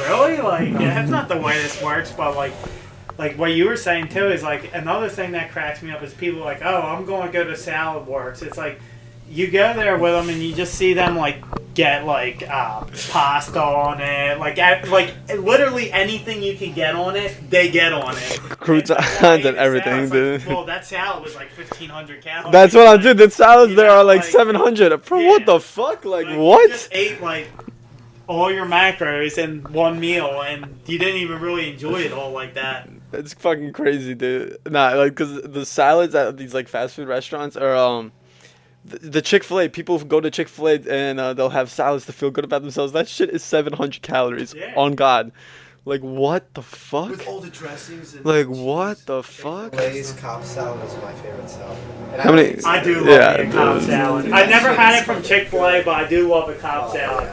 really? Like, yeah, that's not the way this works. But like what you were saying too is like another thing that cracks me up is people like, oh, I'm going to go to Salad Works. It's like you go there with them and you just see them like get like pasta on it, like literally anything you can get on it, they get on it. Croutons and everything, dude. Like, well, that salad was like 1,500 calories. That's what I'm doing. The salads You there know, are like like, 700. For yeah. what the fuck? Like You just what? ate like all your macros in one meal, and you didn't even really enjoy it all like that. It's fucking crazy, dude. Nah, like, because the salads at these like fast food restaurants are the Chick-fil-A. People go to Chick-fil-A and they'll have salads to feel good about themselves. That shit is 700 calories. Yeah. On God. Like, what the fuck? With all the dressings and Like, cheese. what the fuck? Lay's Cobb salad is my favorite salad. And How many- I do love Yeah, me a Cobb dude. salad. I never had it from Chick-fil-A, but I do love a Cobb salad.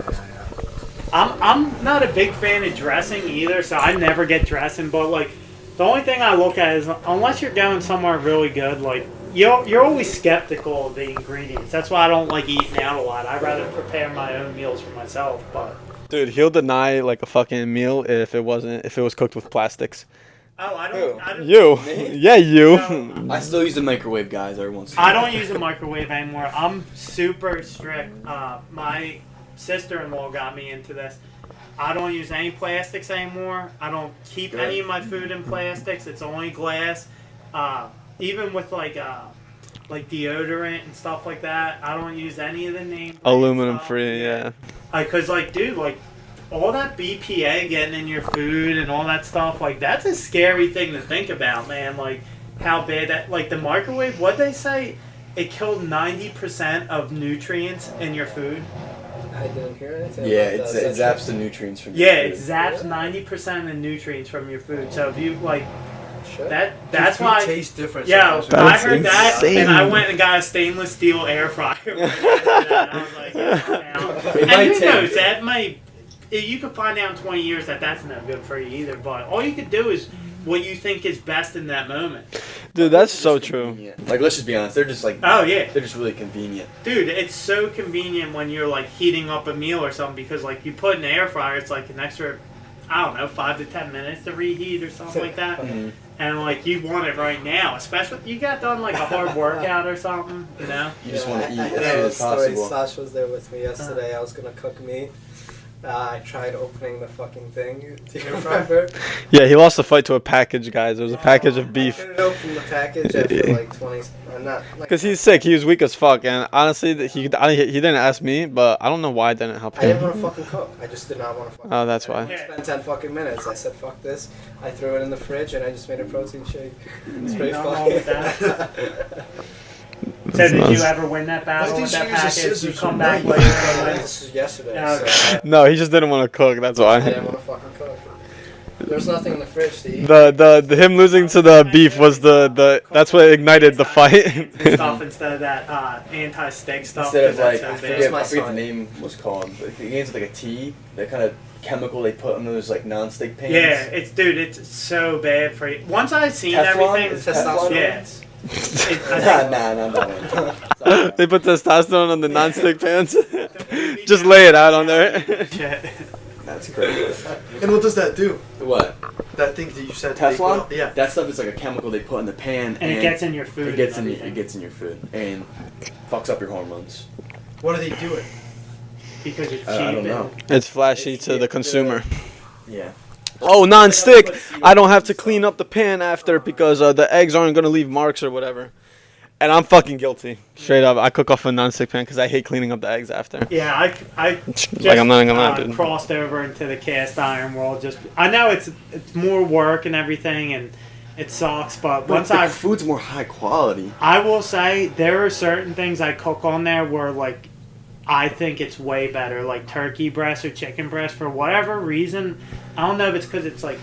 I'm not a big fan of dressing either, so I never get dressing. But like, the only thing I look at is unless you're going somewhere really good, like you're always skeptical of the ingredients. That's why I don't like eating out a lot. I'd rather prepare my own meals for myself. But Dude, he'll deny like a fucking meal if it was cooked with plastics. oh, I Who? don't. You, Me? yeah, you. No. I still use the microwave, guys, every once in a I while. don't use a microwave anymore. I'm super strict. My sister-in-law got me into this. I don't use any plastics anymore. I don't keep Good. any of my food in plastics. It's only glass. Even with like deodorant and stuff like that, I don't use any of the name brand Aluminum stuff. free, yeah. Cause like, dude, like all that BPA getting in your food and all that stuff, like that's a scary thing to think about, man. Like how bad that, like the microwave. What they say, it killed 90% of nutrients in your food. I didn't hear anything. Yeah, about it that. Is that zaps the nutrients from Yeah, your it food. zaps 90% of the nutrients from your food. So if you like true? that, that's Food why. tastes different. Yeah, sometimes. I That's heard that, insane. and I went and got a stainless steel air fryer. And I was like, yeah, It and might who take- knows? That might. You could find out in 20 years that that's no good for you either. But all you could do is what you think is best in that moment. Dude, that's They're so just true. convenient. Like, let's just be honest. They're just like, Oh yeah, they're just really convenient. dude, it's so convenient when you're like heating up a meal or something because like you put in the air fryer, it's like an extra, I don't know, 5 to 10 minutes to reheat or something like that. Mhm. And like you want it right now, especially you got done like a hard workout or something, you know. You just want to eat I as know soon a as story. possible. Sash was there with me yesterday. I was gonna cook meat. I tried opening the fucking thing. Do you remember? Yeah, he lost the fight to a package, guys. It was a package of I beef. couldn't open the package after like 20. Not like. Cause he's sick. He was weak as fuck, and honestly, he didn't ask me, but I don't know why I didn't help I didn't him. want to fucking cook. I just did not want to fucking. Oh, that's I why. didn't wanna spend 10 fucking minutes. I said fuck this. I threw it in the fridge and I just made a protein shake. It's pretty Nothing wrong with funny. So did That's you nuts. ever win that battle Why with didn't that you use the package? You scissors come or back knife? later. This was yesterday. Okay. So No, he just didn't want to cook. That's I didn't why. want to fucking cook. There's nothing in the fridge to eat. The him losing to the beef was the that's what ignited the fight. and stuff instead of that anti-stick stuff. Instead of 'cause like, that's I so bad. forget my what the son. name was called, but it begins with like a T, that kind of chemical they put on those like non-stick pans. Yeah, it's so bad for you. Once I seen Teflon? everything, Is Teflon? yeah. Nah. They put testosterone on the non-stick pans. Just lay it out on there. Shit. That's crazy. And what does that do? What? That thing that you said. they Teflon? put- Yeah. That stuff is like a chemical they put in the pan, And it gets in your food. it gets and in everything. it gets in your food and fucks up your hormones. What are they doing? because it's cheap. I don't and- know. It's flashy to the consumer. Yeah. Oh, non-stick. I don't have to clean up the pan after because the eggs aren't gonna leave marks or whatever. And I'm fucking guilty. Straight up, I cook off a non-stick pan because I hate cleaning up the eggs after. Yeah, I just, Like, I'm not even gonna lie, dude. crossed over into the cast iron world. Just I know it's more work and everything, and it sucks. But once the I food's more high quality. I will say there are certain things I cook on there where like I think it's way better, like turkey breast or chicken breast for whatever reason. I don't know if it's because it's like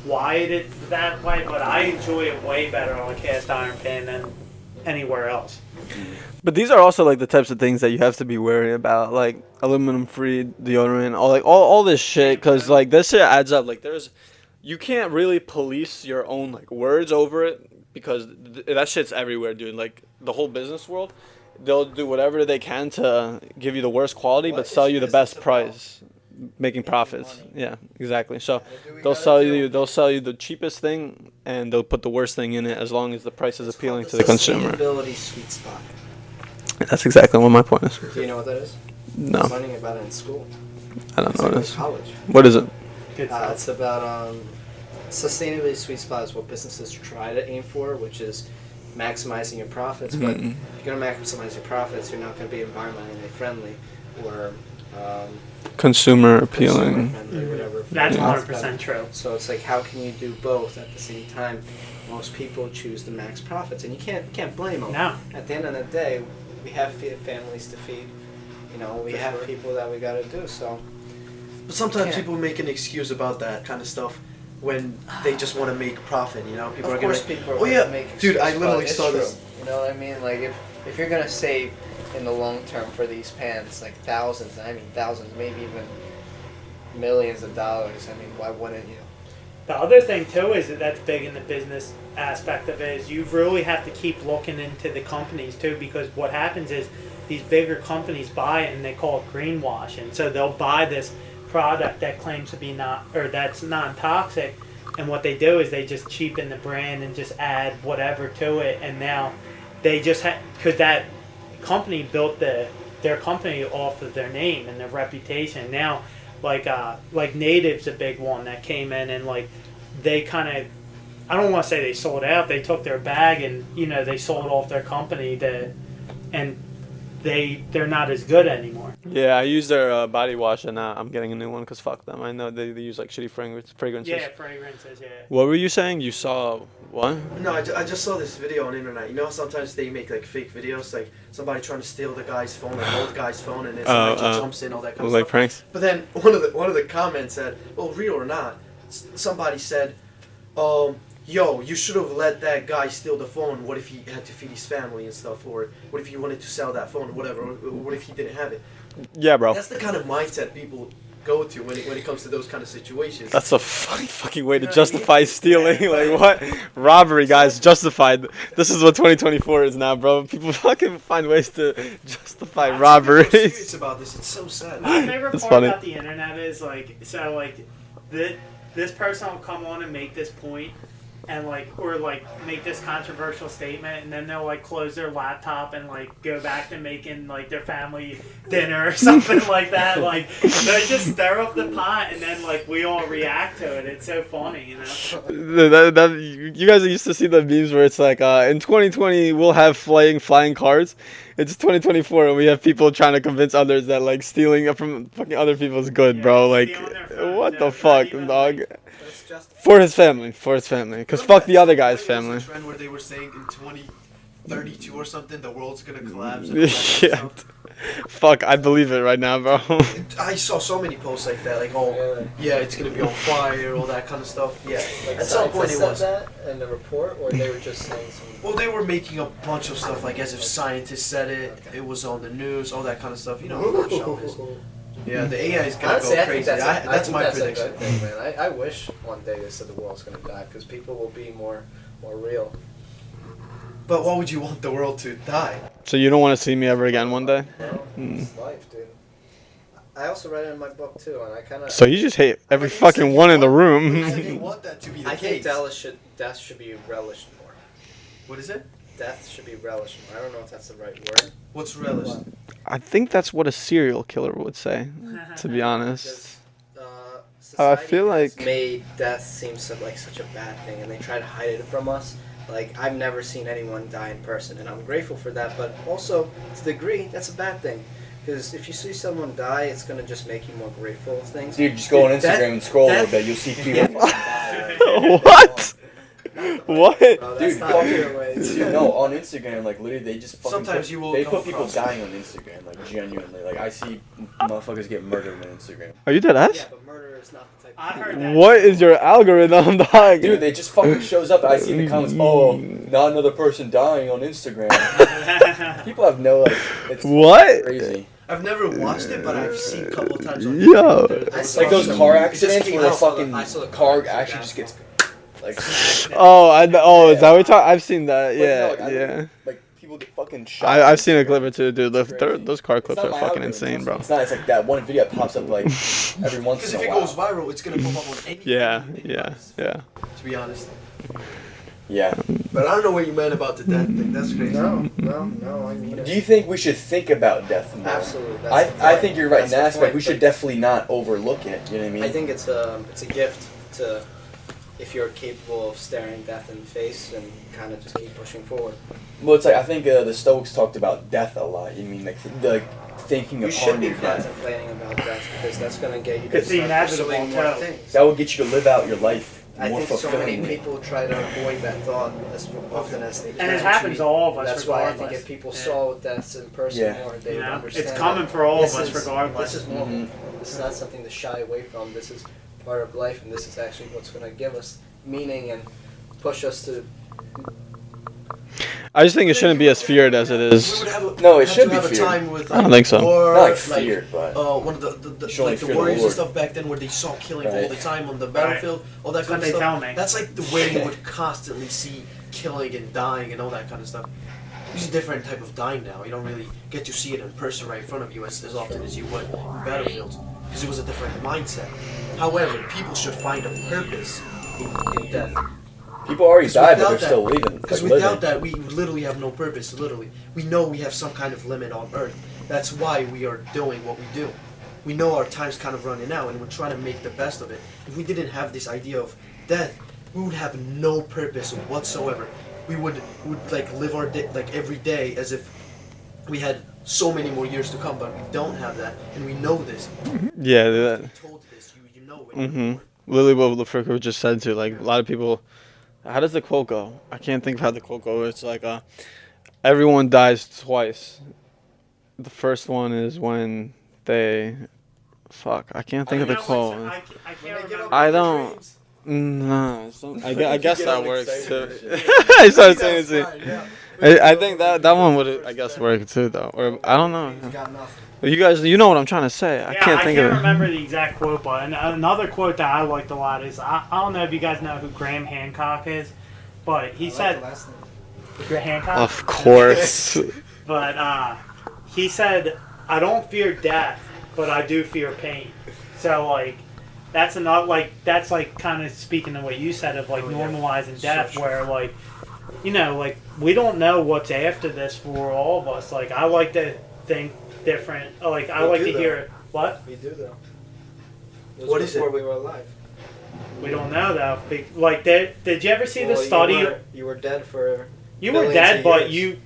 wired it that way, but I enjoy it way better on a cast iron pan than anywhere else. But these are also like the types of things that you have to be wary about, like aluminum-free deodorant, all this shit, because like this shit adds up. Like you can't really police your own like words over it because that shit's everywhere, dude. Like the whole business world, they'll do whatever they can to give you the worst quality but sell you the best price, making profits. Yeah, exactly. So they'll sell you the cheapest thing and they'll put the worst thing in it as long as the price is appealing to the consumer. Sustainability sweet spot. That's exactly what my point is. Do you know what that is? I No, was learning about it in school. I don't know what it In is. college. What is it? Good stuff. It's about sustainability sweet spot is what businesses try to aim for, which is maximizing your profits. But Mhm. if you're going to maximize your profits, you're not going to be environmentally friendly or Consumer consumer appealing. friendly, whatever. That's Yeah. 100% true. So it's like, how can you do both at the same time? Most people choose the max profits, and you can't blame them. No. At the end of the day, we have families to feed. You know, we have people that we got to do. So But sometimes Yeah. people make an excuse about that kind of stuff when they just want to make profit. You know, people Of are gonna. course, people are Oh yeah, gonna make dude, I excuses, literally but it's saw true. this. You know what I mean? Like if you're gonna save in the long term for these pants, like thousands, maybe even millions of dollars. I mean, why wouldn't you? The other thing too is that's big in the business aspect of it is you really have to keep looking into the companies too, because what happens is these bigger companies buy it and they call it greenwashing. So they'll buy this product that claims to be that's non-toxic, and what they do is they just cheapen the brand and just add whatever to it, and now they just because that company built their company off of their name and their reputation. Now like Native's a big one that came in and like they kind of, I don't want to say they sold out. They took their bag and they sold off their company and they're not as good anymore. Yeah, I use their body wash and I'm getting a new one because fuck them. I know they use like shitty fragrances. Yeah, fragrances. Yeah. What were you saying? You saw what? No, I just saw this video on the internet. You know, sometimes they make like fake videos, like somebody trying to steal the guy's phone, like old guy's phone, and then somebody just jumps in, all that kind of Like stuff. pranks? But then one of the comments said, well, real or not, somebody said, yo, you should have let that guy steal the phone. What if he had to feed his family and stuff? Or what if he wanted to sell that phone or whatever? Or what if he didn't have it? Yeah, bro. That's the kind of mindset people go to when it comes to those kind of situations. That's a funny fucking way to justify stealing. Like what? Robbery, guys, justified. This is what 2024 is now, bro. People fucking find ways to justify I'm robberies. serious about this. It's so sad. My favorite That's part funny. about the internet is this person will come on and make this point and or make this controversial statement, and then they'll close their laptop and go back to making their family dinner or something like that. They just stir up the pot and then we all react to it. It's so funny, You guys used to see the memes where it's like, in 2020 we'll have flying cars. It's 2024 and we have people trying to convince others that stealing from fucking other people is good, Yeah, bro. stealing their phones, What yeah, the not fuck, even, dog? That's just For his family, because fuck the other guy's family. There was a trend where they were saying in 2032 or something, the world's gonna collapse. And all that kind of Yeah. stuff. Fuck, I believe it right now, bro. I saw so many posts like that, yeah, it's gonna be on fire, all that kind of stuff. Yeah, at some point it was. that in the report, or they were just saying some. Well, they were making a bunch of stuff as if scientists said it. Okay. It was on the news, all that kind of stuff. You know how Photoshop is. Yeah, the AI is gonna Honestly, go I think crazy. that's, That's my a prediction. good thing, man. I wish one day they said the world's gonna die because people will be more real. But why would you want the world to die? So you don't want to see me ever again one day? It's life, dude. I also read it in my book too, and I kind of. So you just hate every But you said fucking you one in the want- You room. said you want that to be the I think case. death should be relished more. What is it? Death should be relished more. I don't know if that's the right word. What's relish? I think that's what a serial killer would say, to be honest. Because I society feel has like- made death seem like such a bad thing, and they try to hide it from us. I've never seen anyone die in person, and I'm grateful for that. But also, to the degree, that's a bad thing. Because if you see someone die, it's gonna just make you more grateful of things. Dude, just go on That- Instagram and scroll a that- little bit. You'll see people fucking die. What? What? Bro, that's Dude, not fucking- your way. Dude, no, on Instagram, literally, they just fucking Sometimes you will they come put people across- dying on Instagram, genuinely. I see motherfuckers get murdered on Instagram. Are you dead Yeah, ass? but murder is not the type. I of heard that. What is your algorithm, dog? Dude, they just fucking shows up. I see in the comments, oh, not another person dying on Instagram. People have no, it's What? crazy. I've never watched it, but I've seen a couple of times on Yo. YouTube. There I was saw Like those some- car it just accidents came where the out. fucking I saw the car car actually accident. just gets, Is that what you're talking? I've seen that. Yeah. people get fucking shot. I've on seen a Instagram. clip or two, dude. It's crazy. Those car It's clips not are my fucking algorithm, insane, bro. It's not. It's like that one video that pops up every once Because in if a it while. goes viral, it's gonna pop up on anything. Yeah, you think yeah, about, yeah. To be honest. Yeah. But I don't know what you meant about the death thing. That's crazy. No, I mean Do you think we should think about death more? absolutely. That's I the I point. think you're right in That's that the aspect. point, We should but definitely not overlook it. You know what I mean? I think it's a gift to if you're capable of staring death in the face and kind of just keep pushing forward. Well, it's I think the Stoics talked about death a lot. You know what I mean thinking You upon should be your death. contemplating about death because that's going to get you to It's the start inevitable, pursuing more too. things. That will get you to live out your life I more think so many fulfilling. people try to avoid that thought as often as they can. And it happens to all of us That's why I think regardless. if people Yeah. saw deaths in person Yeah. more, they You would know, understand. it's coming that for all of this us is- regardless. This is normal. Mhm. This is not something to shy away from. This is part of life, and this is actually what's going to give us meaning and push us to. I just think it shouldn't be as feared as it We is. would have a, No, it have should to be have a feared. time with, I don't think so. War, Not like feared, but one of the Should only like the fear the warriors and Lord. stuff back then where they saw killing all Right. the time on the battlefield, all that That's kind what of they stuff. tell me. That's like the way you would constantly see killing and dying and all that kind of stuff. It's a different type of dying now. You don't really get to see it in person right in front of you as often as you would in battlefields because it was a different mindset. However, people should find a purpose in death. people already 'Cause died, but without they're still living. Because like, without living. that, we literally have no purpose. Literally, we know we have some kind of limit on Earth. That's why we are doing what we do. We know our time's kind of running out, and we're trying to make the best of it. If we didn't have this idea of death, we would have no purpose whatsoever. We would like live our day, like every day as if we had so many more years to come, but we don't have that, and we know this. Yeah, If that. you're told this, you know it. Mhm. Literally what LaFricker just said too. Like a lot of people. How does the quote go? I can't think of how the quote goes. It's like everyone dies twice. The first one is when they. Fuck, I can't think of the quote. I can't remember. I don't. No, I guess Get that all works excited too. and shit. I started saying it too. Fine, yeah. I think that one would I guess work too though, or I don't know. You got nothing. But you guys, you know what I'm trying to say. I can't think of it. remember the exact quote, but another quote that I liked a lot is I don't know if you guys know who Graham Hancock is, but he said Graham Hancock. Of course. But he said, "I don't fear death, but I do fear pain." So like, that's kind of speaking to what you said of like normalizing death, Sure. where like, you know, like we don't know what's after this for all of us. Like I like to think different. Like I We like do, to though. hear what We do though. It What was is it? before we were alive. we don't know though. Like did you ever see the Well, study? You were dead for. You were billions dead, of but years.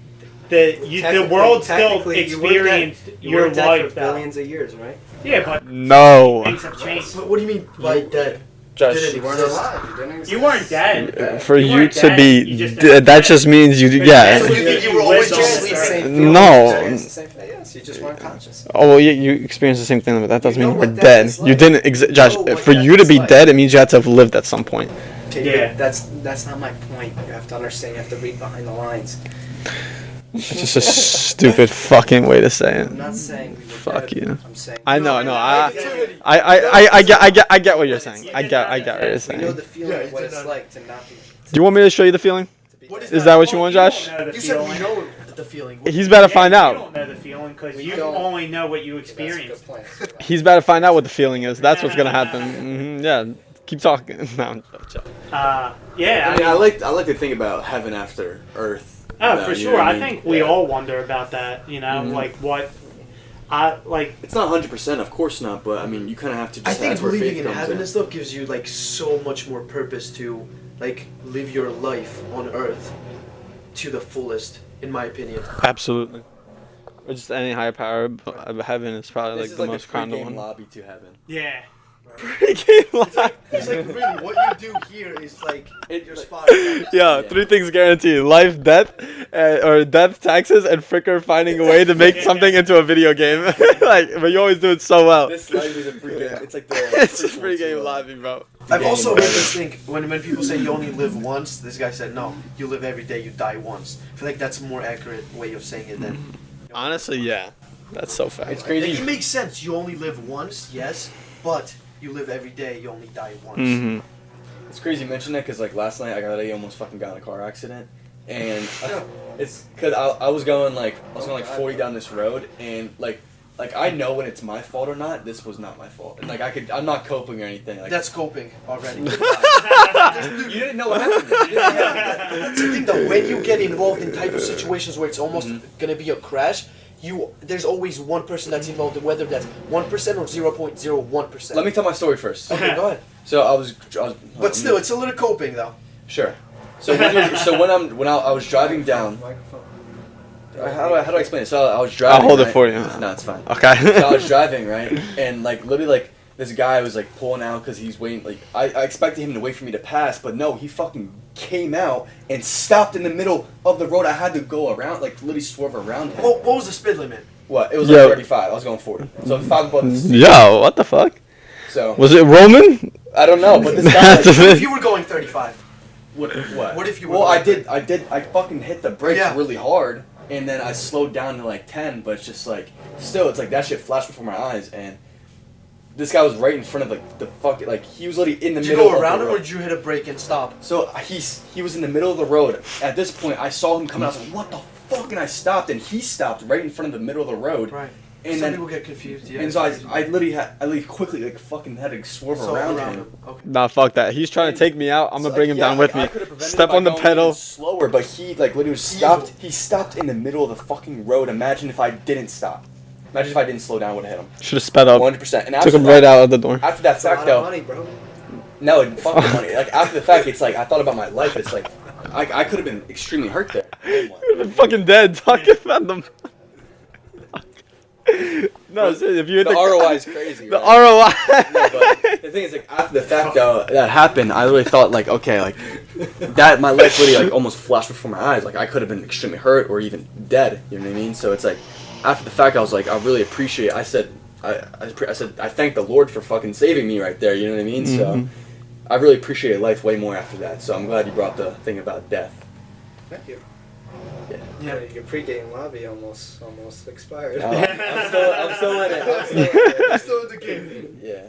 the Technically- world still technically, you were dead. experienced You your were dead life for though. billions of years, right? Yeah, but No. things have changed. But what do you mean by dead? Josh, Didn't You weren't exist. alive. You didn't exist. You weren't dead. for you weren't to dead, be, you just that didn't just means you, But yeah. that's what you think You were always lived on just this sleeping. earth. Same feeling. No. You experienced the same thing. Yes, you just weren't conscious. Oh, well, you experienced the same thing, but that doesn't You mean know you were what death dead. is You like. didn't exist, Josh. know what For death you to is be like. dead, it means you had to have lived at some point. Okay, Yeah. but that's not my point. You have to understand. You have to read behind the lines. It's just a stupid fucking way to say it. I'm not saying we were Fuck dead. you. I'm saying. I know, No, I negativity. get what you're saying. I get what you're We know saying. the feeling Yeah, of what it's it's in like to not be. Do you want me to show you the feeling? To be What dead. Is that what you want, Josh? don't know the You said we feeling. know the feeling. He's about to find You out. don't know the feeling because We you don't. only know what you That's a good experienced. point. He's about to find out what the feeling is. That's what's gonna happen. Yeah, keep talking. No, Yeah. I mean, I like to think about heaven after Earth. Oh, you for know sure. what I mean? think we Yeah. all wonder about that. You know, Mhm. like what. I like. It's not 100%, of course not, but I mean, you kind of have to. Just, I think that's where believing faith in comes heaven and stuff gives you like so much more purpose to like live your life on Earth to the fullest, in my opinion. absolutely. Or just any higher power. Heaven is probably This like is the like most the grounded pre-game one. lobby to heaven. Yeah. Pre-game live. It's like really what you do here is like your spot. Yeah, Yeah. 3 things guaranteed: life, death, or death, taxes, and Fricker finding a way to make something into a video game. Like, but you always do it so well. This lobby is a pre-game. It's like the. It's just prequel pre-game to, lobby, bro. I've game also lobby. heard this thing when people say you only live once. This guy said no, you live every day, you die once. I feel like that's a more accurate way of saying it than. Honestly, yeah, that's so fact. It's Like, crazy. it makes sense. You only live once, yes, but you live every day. You only die once. Mm-hmm. It's crazy you mention that because like last night I almost fucking got in a car accident, and it's because I was going like 40 down this road, and like I know when it's my fault or not. This was not my fault, and like I'm not coping or anything. Like That's coping already. you didn't know what happened. You didn't know. That's the thing though. When you get involved in type of situations where it's almost gonna be a crash, there's always one person that's involved, whether that's 1% or 0.01%. Let me tell my story first. Okay, go ahead. So I was But still, it's a little coping though. sure. So when I was driving down. Microphone. How do I explain it? So I was driving. I'll hold it right? for you. No, it's fine. Okay. So I was driving, right? And like literally like this guy was like pulling out because he's waiting. Like I expected him to wait for me to pass, but no, he fucking came out and stopped in the middle of the road. I had to go around, like literally swerve around him. What was the speed limit? What? It was Yo. like 35. I was going 40. So 5 above the speed. Yo, what the fuck? So Was it Roman? I don't know, but this That's guy. a- What if you were going 35? What? What if you were? Well, going I did. I fucking hit the brakes Yeah. really hard, and then I slowed down to like 10. But it's just like, still, it's like that shit flashed before my eyes, and this guy was right in front of like the fuck. Like he was literally in the Did you middle. go around of him the or road. did you hit a brake and stop? So he was in the middle of the road. At this point, I saw him coming. I was like, what the fuck? And I stopped, and he stopped right in front of the middle of the road. Right. And Some then people get confused. Yeah. and so I literally quickly like fucking had to swerve So around him. Okay. Nah, fuck that. He's trying to take me out. I'm gonna So, bring him yeah, down with like, I me. could've prevented Step it by on the going pedal. even slower, but he like literally stopped. He stopped in the middle of the fucking road. Imagine if I didn't stop. Imagine if I didn't slow down, would have hit him. Should have sped up. 100%. And Took after him that, right out of the door. After that That's a lot fact, of though, money, bro. no, fuck the money. Like after the fact, it's like I thought about my life. It's like I could have been extremely hurt there. You're fucking dead talking about them. No, seriously, if you hit The ROI is crazy. The right? ROI. No, but the thing is, like, after the fact though that happened, I really thought like, okay, like that my life really like almost flashed before my eyes. Like I could have been extremely hurt or even dead. You know what I mean? So it's like after the fact, I was like, I really appreciate. I said, I said, I thank the Lord for fucking saving me right there. You know what I mean? So Mhm. I really appreciated life way more after that. So I'm glad you brought the thing about death. Thank you. Yeah. Yeah, your pre-game lobby almost expired. I'm still in it. I'm still in I'm it. still in the game. Yeah.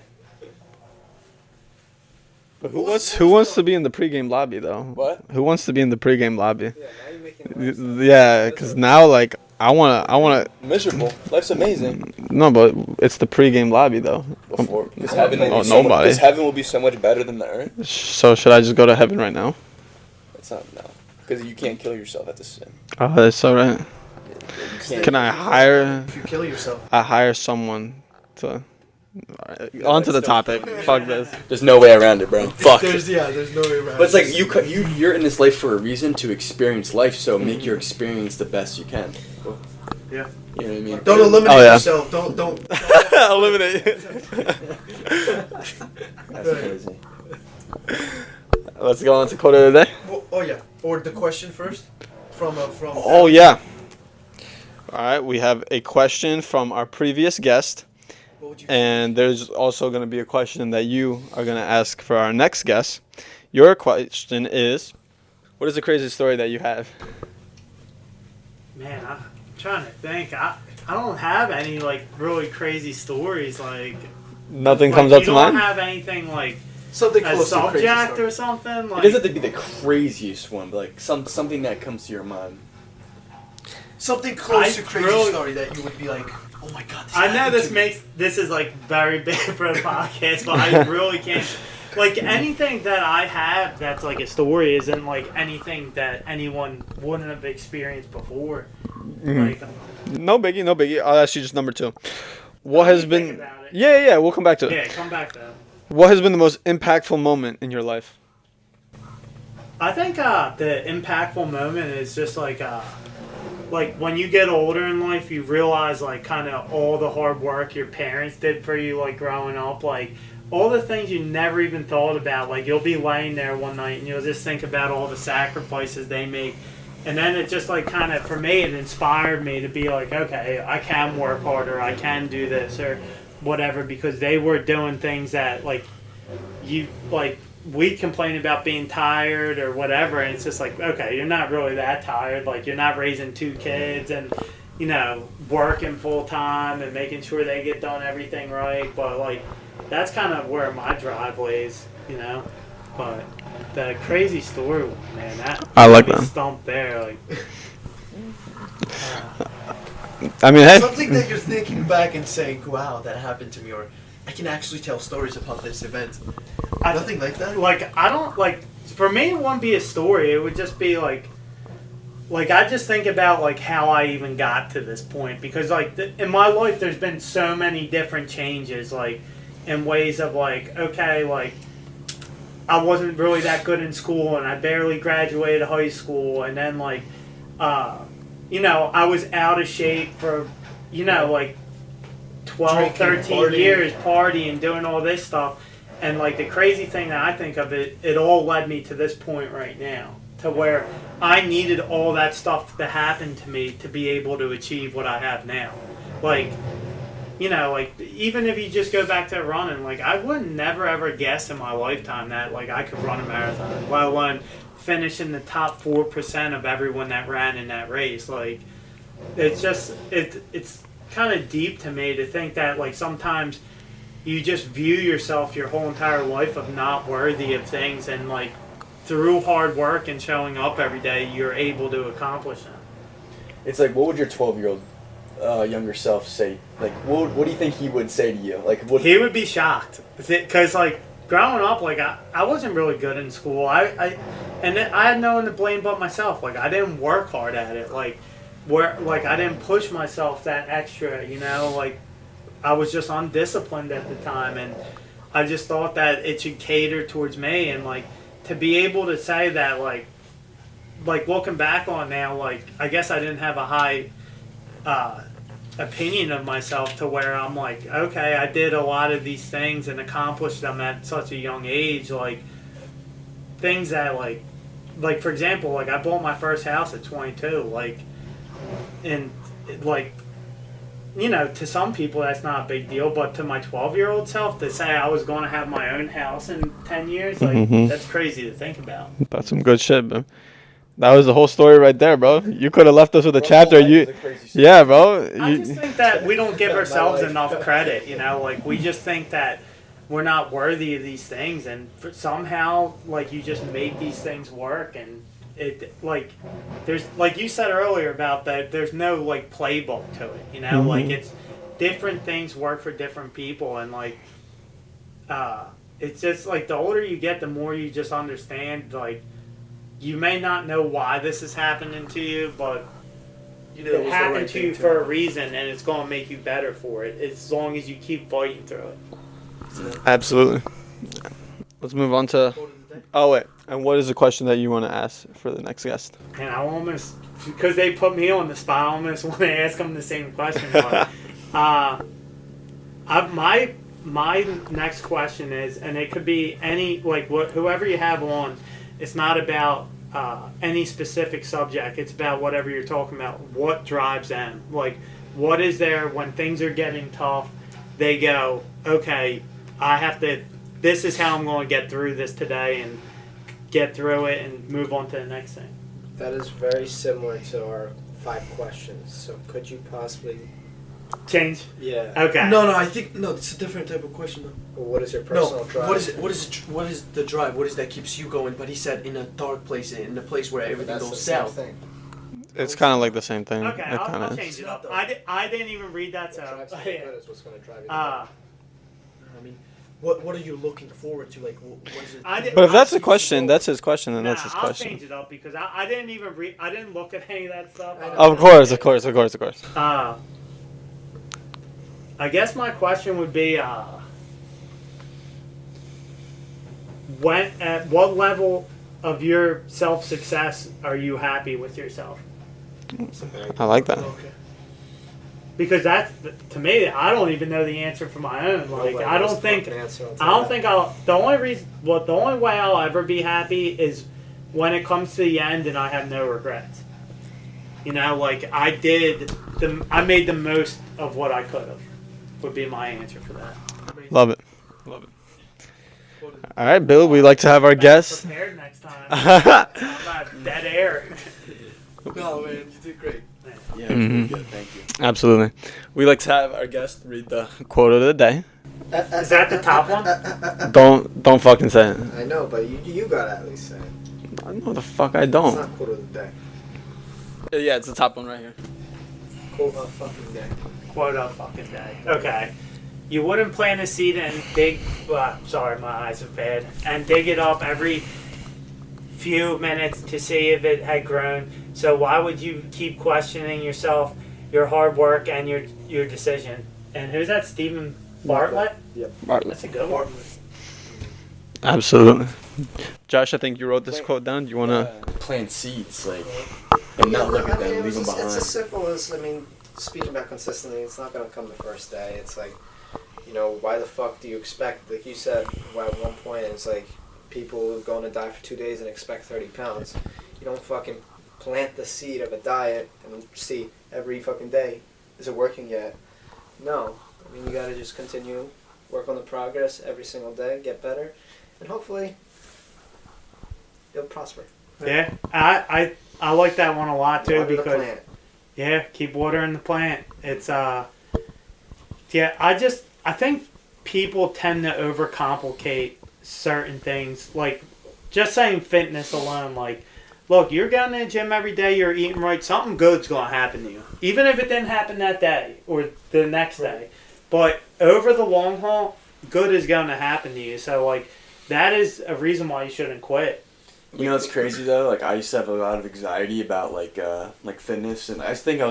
But who wants to be in the pregame lobby though? What? Who wants to be in the pregame lobby? Yeah, now you're making life sound Yeah, better. cause now like I wanna. Miserable. Life's amazing. No, but it's the pregame lobby though. Before this heaven, will Oh, be so much, nobody. this heaven will be so much better than the earth. So should I just go to heaven right now? It's not no, because you can't kill yourself at the sin. Oh, that's so right. You can't. Can I hire? If you kill yourself. I hire someone to. Alright, on to the topic. Fuck this. There's no way around it, bro. Fuck. There's no way around. But it's like you're in this life for a reason to experience life. So make your experience the best you can. Yeah. You know what I mean? Don't eliminate Oh, yeah. yourself. Don't. Eliminate. That's crazy. Let's go on to quote of the day. Well, oh yeah. Or the question first. From. Oh yeah. All right, we have a question from our previous guest, What would you? and there's also going to be a question that you are going to ask for our next guest. Your question is, what is the craziest story that you have? Man, I'm trying to think. I don't have any like really crazy stories. Like Nothing like, comes up you to don't mind? have anything like Something a close to crazy subject story. or something. It Like doesn't have to be the craziest one, but like something that comes to your mind. Something close I to crazy really- story that you would be like, oh my god. This I know happened this to me." this is like very bad for the podcast, but I really can't. Like anything that I have that's like a story isn't like anything that anyone wouldn't have experienced before. Mhm. Like, No biggie, no biggie. I'll ask you just number 2. What has think been? about it. Yeah, we'll come back to it. yeah, come back though. What has been the most impactful moment in your life? I think the impactful moment is just like when you get older in life, you realize like kind of all the hard work your parents did for you, like growing up, like all the things you never even thought about. Like you'll be laying there one night and you'll just think about all the sacrifices they make, and then it just like kind of for me it inspired me to be like, okay, I can work harder, I can do this or whatever, because they were doing things that like you like. We complain about being tired or whatever, and it's just like, okay, you're not really that tired. Like, you're not raising 2 kids and, you know, working full time and making sure they get done everything right. But, like, that's kind of where my drive lays, you know. But the crazy story, man, that I like be that. stumped there. Like, I mean, hey. Something that you're thinking back and saying, wow, that happened to me, or I can actually tell stories about this event. I- Nothing like that? like I don't like for me it wouldn't be a story, it would just be like I just think about like how I even got to this point, because like in my life there's been so many different changes, like in ways of like, okay, like I wasn't really that good in school and I barely graduated high school, and then like you know, I was out of shape for, you know, like 12, Drinking, 13 partying. years partying, doing all this stuff. And like the crazy thing that I think of it all led me to this point right now, to where I needed all that stuff to happen to me to be able to achieve what I have now. Like, you know, like even if you just go back to running, like I would never ever guess in my lifetime that like I could run a marathon, let alone finish in the top 4% of everyone that ran in that race. Like, it's just it's kind of deep to me to think that like sometimes you just view yourself your whole entire life of not worthy of things, and like through hard work and showing up every day, you're able to accomplish them. It's like, what would your 12-year-old younger self say? Like, what do you think he would say to you? Like, what? He would be shocked because like growing up, like I wasn't really good in school. I had no one to blame but myself. Like I didn't work hard at it. Like I didn't push myself that extra. You know, like I was just undisciplined at the time, and I just thought that it should cater towards me. And like to be able to say that, like looking back on now, like I guess I didn't have a high opinion of myself to where I'm like, okay, I did a lot of these things and accomplished them at such a young age. Like things that like for example, like I bought my first house at 22. Like, and like, you know, to some people that's not a big deal, but to my 12-year-old self to say I was going to have my own house in 10 years, like that's crazy to think about. That's some good shit, man. That was the whole story right there, bro. You could have left us with a chapter. Yeah, bro. I just think that we don't give ourselves enough credit, you know, like we just think that we're not worthy of these things, and somehow like you just make these things work. And it like there's, like you said earlier about that, there's no like playbook to it, you know. Like it's different things work for different people, and like it's just like the older you get, the more you just understand, like you may not know why this is happening to you, but You know, it it was the happened right to thing you for a reason, and it's going to make you better for it as long as you keep fighting through it. Absolutely. Let's move on to. Oh wait, and what is the question that you want to ask for the next guest? And I almost, because they put me on the spot, I almost want to ask them the same question. But my next question is, and it could be any, like whoever you have on. It's not about any specific subject. It's about whatever you're talking about. What drives them? Like, what is there when things are getting tough? They go, okay, I have to. This is how I'm going to get through this today, and get through it, and move on to the next thing. That is very similar to our 5 questions. So could you possibly? Change. Yeah. Okay. No, I think it's a different type of question though. Well, what is your personal drive? What is it? What is the drive? What is that keeps you going? But he said in a dark place, in a place where everything That's goes the same south. thing. It's kind of like the same thing. Okay, It I'll kinda change it up. It's not I didn't even read that, so What drives you good is what's going to drive you. uh, I mean, what are you looking forward to? Like, what is it? I did- But if that's the question, that's his question, and nah, that's his I'll question. change it up because I didn't even read. I didn't look at any of that stuff. I know. Of course. I guess my question would be, at what level of your self-success are you happy with yourself? I like that. Okay. Because that's, to me, I don't even know the answer for my own. Like, I don't think, the only way I'll ever be happy is when it comes to the end and I have no regrets. You know, like, I made the most of what I could have, would be my answer for that. Love it. All right, Bill. We like to have our guests. Prepared next time. I'm not dead air. No, man, you did great. Yeah, it was really good. Thank you. Absolutely. We like to have our guest read the quote of the day. Is that the top one? Don't fucking say it. I know, but you got to at least say it. No, the fuck I It's don't. not quote of the day. Yeah, it's the top one right here. Quote of fucking day. Quote of fucking day. Okay. You wouldn't plant a seed and sorry, my eyes are bad. And dig it up every few minutes to see if it had grown. So why would you keep questioning yourself, your hard work, and your decision? And who's that? Stephen Bartlett? Yep. That's a good one. Absolutely. Josh, I think you wrote this quote down. Do you want to? Plant seeds, like, and not look at them, leave them It's behind. as simple as, speaking about consistency, it's not gonna come the first day. It's like, you know, why the fuck do you expect? Like you said, at one point, it's like people going to diet for 2 days and expect 30 pounds. You don't fucking plant the seed of a diet and see every fucking day, is it working yet? No. I mean, you gotta just continue, work on the progress every single day, get better, and hopefully you'll prosper. Yeah, I like that one a lot too Water the because plant. yeah, keep watering the plant. It's yeah, I think people tend to overcomplicate certain things. Like just saying fitness alone, like look, you're going to the gym every day, you're eating right, something good's gonna happen to you. Even if it didn't happen that day or the next day. But over the long haul, good is gonna happen to you. So like that is a reason why you shouldn't quit. You know what's crazy though? Like I used to have a lot of anxiety about like fitness, and I used to think I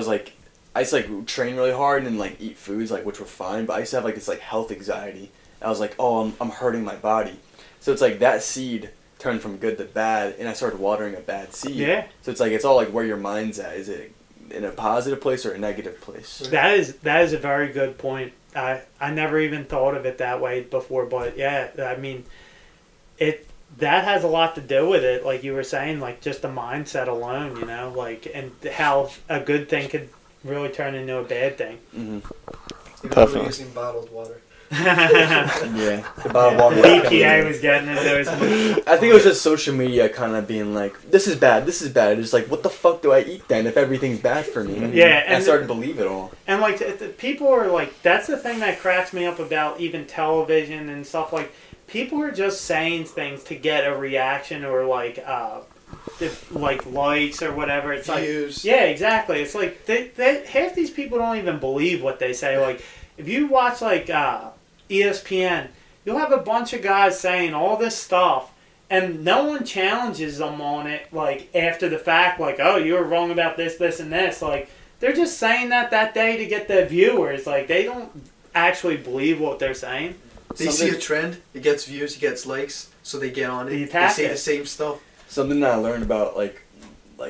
used to like train really hard and like eat foods like which were fine, but I used to have like this like health anxiety. I was like, oh, I'm hurting my body. So it's like that seed turned from good to bad, and I started watering a bad seed. Yeah. So it's like it's all like where your mind's at. Is it in a positive place or a negative place? That is a very good point. I never even thought of it that way before, but yeah, I mean, that has a lot to do with it. Like you were saying, like just the mindset alone, you know, like and how a good thing could really turn into a bad thing. Mm-hmm. Even Definitely. we're using bottled water. Yeah. The bottled water. EPA was getting into those. I think it was just social media kind of being like, this is bad, this is bad. It's like, what the fuck do I eat then if everything's bad for me? Yeah, And I and started to believe it all. And like the people are like, that's the thing that cracks me up about even television and stuff. Like people are just saying things to get a reaction or like likes or whatever. It's Views. like yeah, exactly. It's like they half these people don't even believe what they say. Like if you watch like ESPN, you'll have a bunch of guys saying all this stuff. And no one challenges them on it, like, after the fact, like, oh, you were wrong about this, this, and this. Like, they're just saying that day to get the viewers. Like, they don't actually believe what they're saying. They see a trend, it gets views, it gets likes, so they get on it. You They tap say it. the same stuff. Something that I learned about, like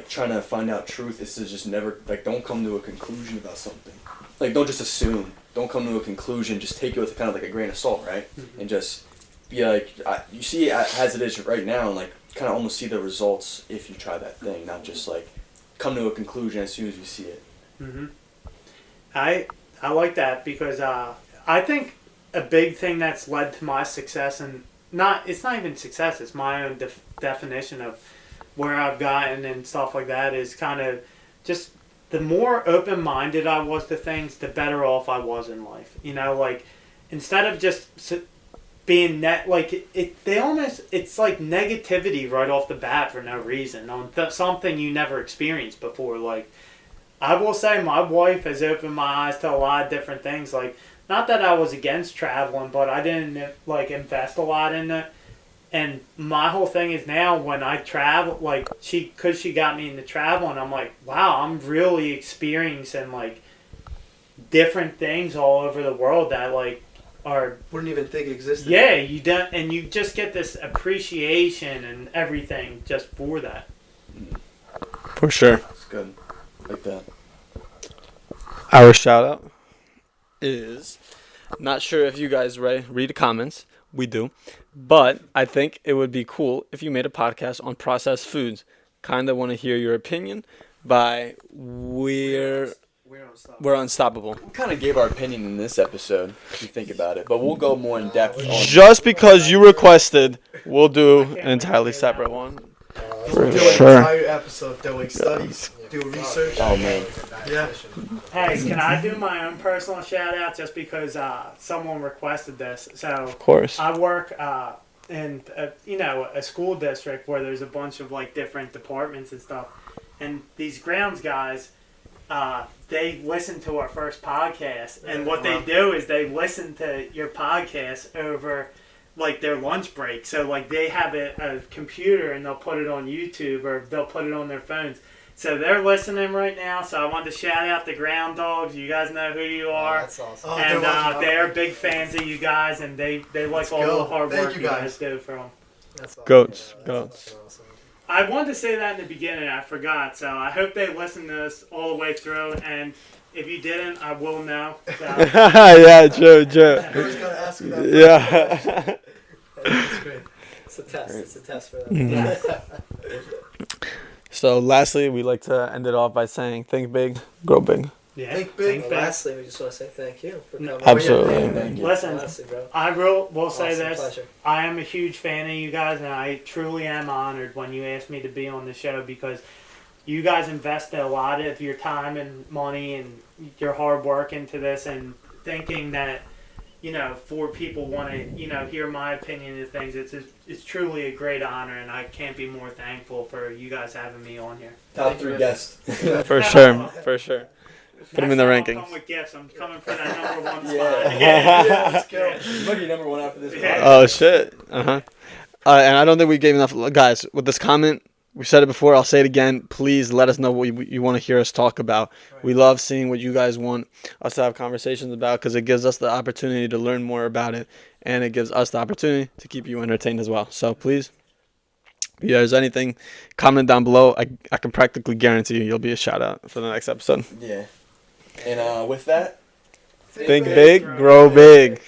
trying to find out truth is to just never, like, don't come to a conclusion about something. Like, don't just assume. Don't come to a conclusion. Just take it with kind of like a grain of salt, right? Mm-hmm. And just be like, you see it as it is right now, and like kind of almost see the results if you try that thing, not just like come to a conclusion as soon as you see it. Mm-hmm. I like that because I think a big thing that's led to my success, and it's not even success, it's my own definition of where I've gotten and stuff like that, is kind of just the more open-minded I was to things, the better off I was in life. You know, like instead of just being it's like negativity right off the bat for no reason on something you never experienced before. Like I will say my wife has opened my eyes to a lot of different things. Like not that I was against traveling, but I didn't like invest a lot in it. And my whole thing is now when I travel, like she got me into travel, and I'm like, wow, I'm really experiencing like different things all over the world that like are Wouldn't even think existed. yeah, you don't, and you just get this appreciation and everything just for that. For sure. It's good, like that. Our shout out is not sure if you guys read the comments. We do. But I think it would be cool if you made a podcast on processed foods. Kind of want to hear your opinion by We're Unstoppable. We kind of gave our opinion in this episode, if you think about it, but we'll go more in depth on Just because you requested, we'll do an entirely separate one. For Do sure. an entire episode doing studies, do research. Oh man. Yeah. Hey, can I do my own personal shout out just because someone requested this? So Of course. I work in a school district where there's a bunch of like different departments and stuff, and these grounds guys, they listen to our first podcast, and what they do is they listen to your podcast over like their lunch break. So like they have a computer and they'll put it on YouTube or they'll put it on their phones. So they're listening right now. So I wanted to shout out the Ground Dogs. You guys know who you are. That's awesome. Oh, And they're they're big fans of you guys, and they like Let's all go. the hard Thank work you you guys. guys do for them. That's awesome. Goats. Yeah, that's Goats. awesome. I wanted to say that in the beginning, I forgot. So I hope they listen to us all the way through. And If you didn't, I will know. So. Yeah, true. I was gonna ask you that. Yeah. That's great. It's a test. It's a test for them. Mhm. So lastly, we like to end it off by saying, think big, grow big. Yeah. Think big. Well, big. lastly, we just want to say thank you for coming. Absolutely. Yeah, thank you. Listen, Honestly, bro. I will say Awesome, this. pleasure. I am a huge fan of you guys, and I truly am honored when you asked me to be on the show because you guys invested a lot of your time and money and your hard work into this, and thinking that, you know, four people want to, you know, hear my opinion of things. It's truly a great honor, and I can't be more thankful for you guys having me on here. Top 3 guests. For sure. For sure. Put him in the Next time rankings. I'll come with gifts. I'm coming for that number one spot. Yeah, let's go. You might be number 1 after this. Yeah. Oh, shit. Uh-huh. And I don't think we gave enough. Guys, with this comment, we said it before, I'll say it again. Please let us know what you want to hear us talk about. We love seeing what you guys want us to have conversations about because it gives us the opportunity to learn more about it, and it gives us the opportunity to keep you entertained as well. So please, if there's anything, comment down below. I can practically guarantee you'll be a shout out for the next episode. Yeah. And with that, Think big, grow big.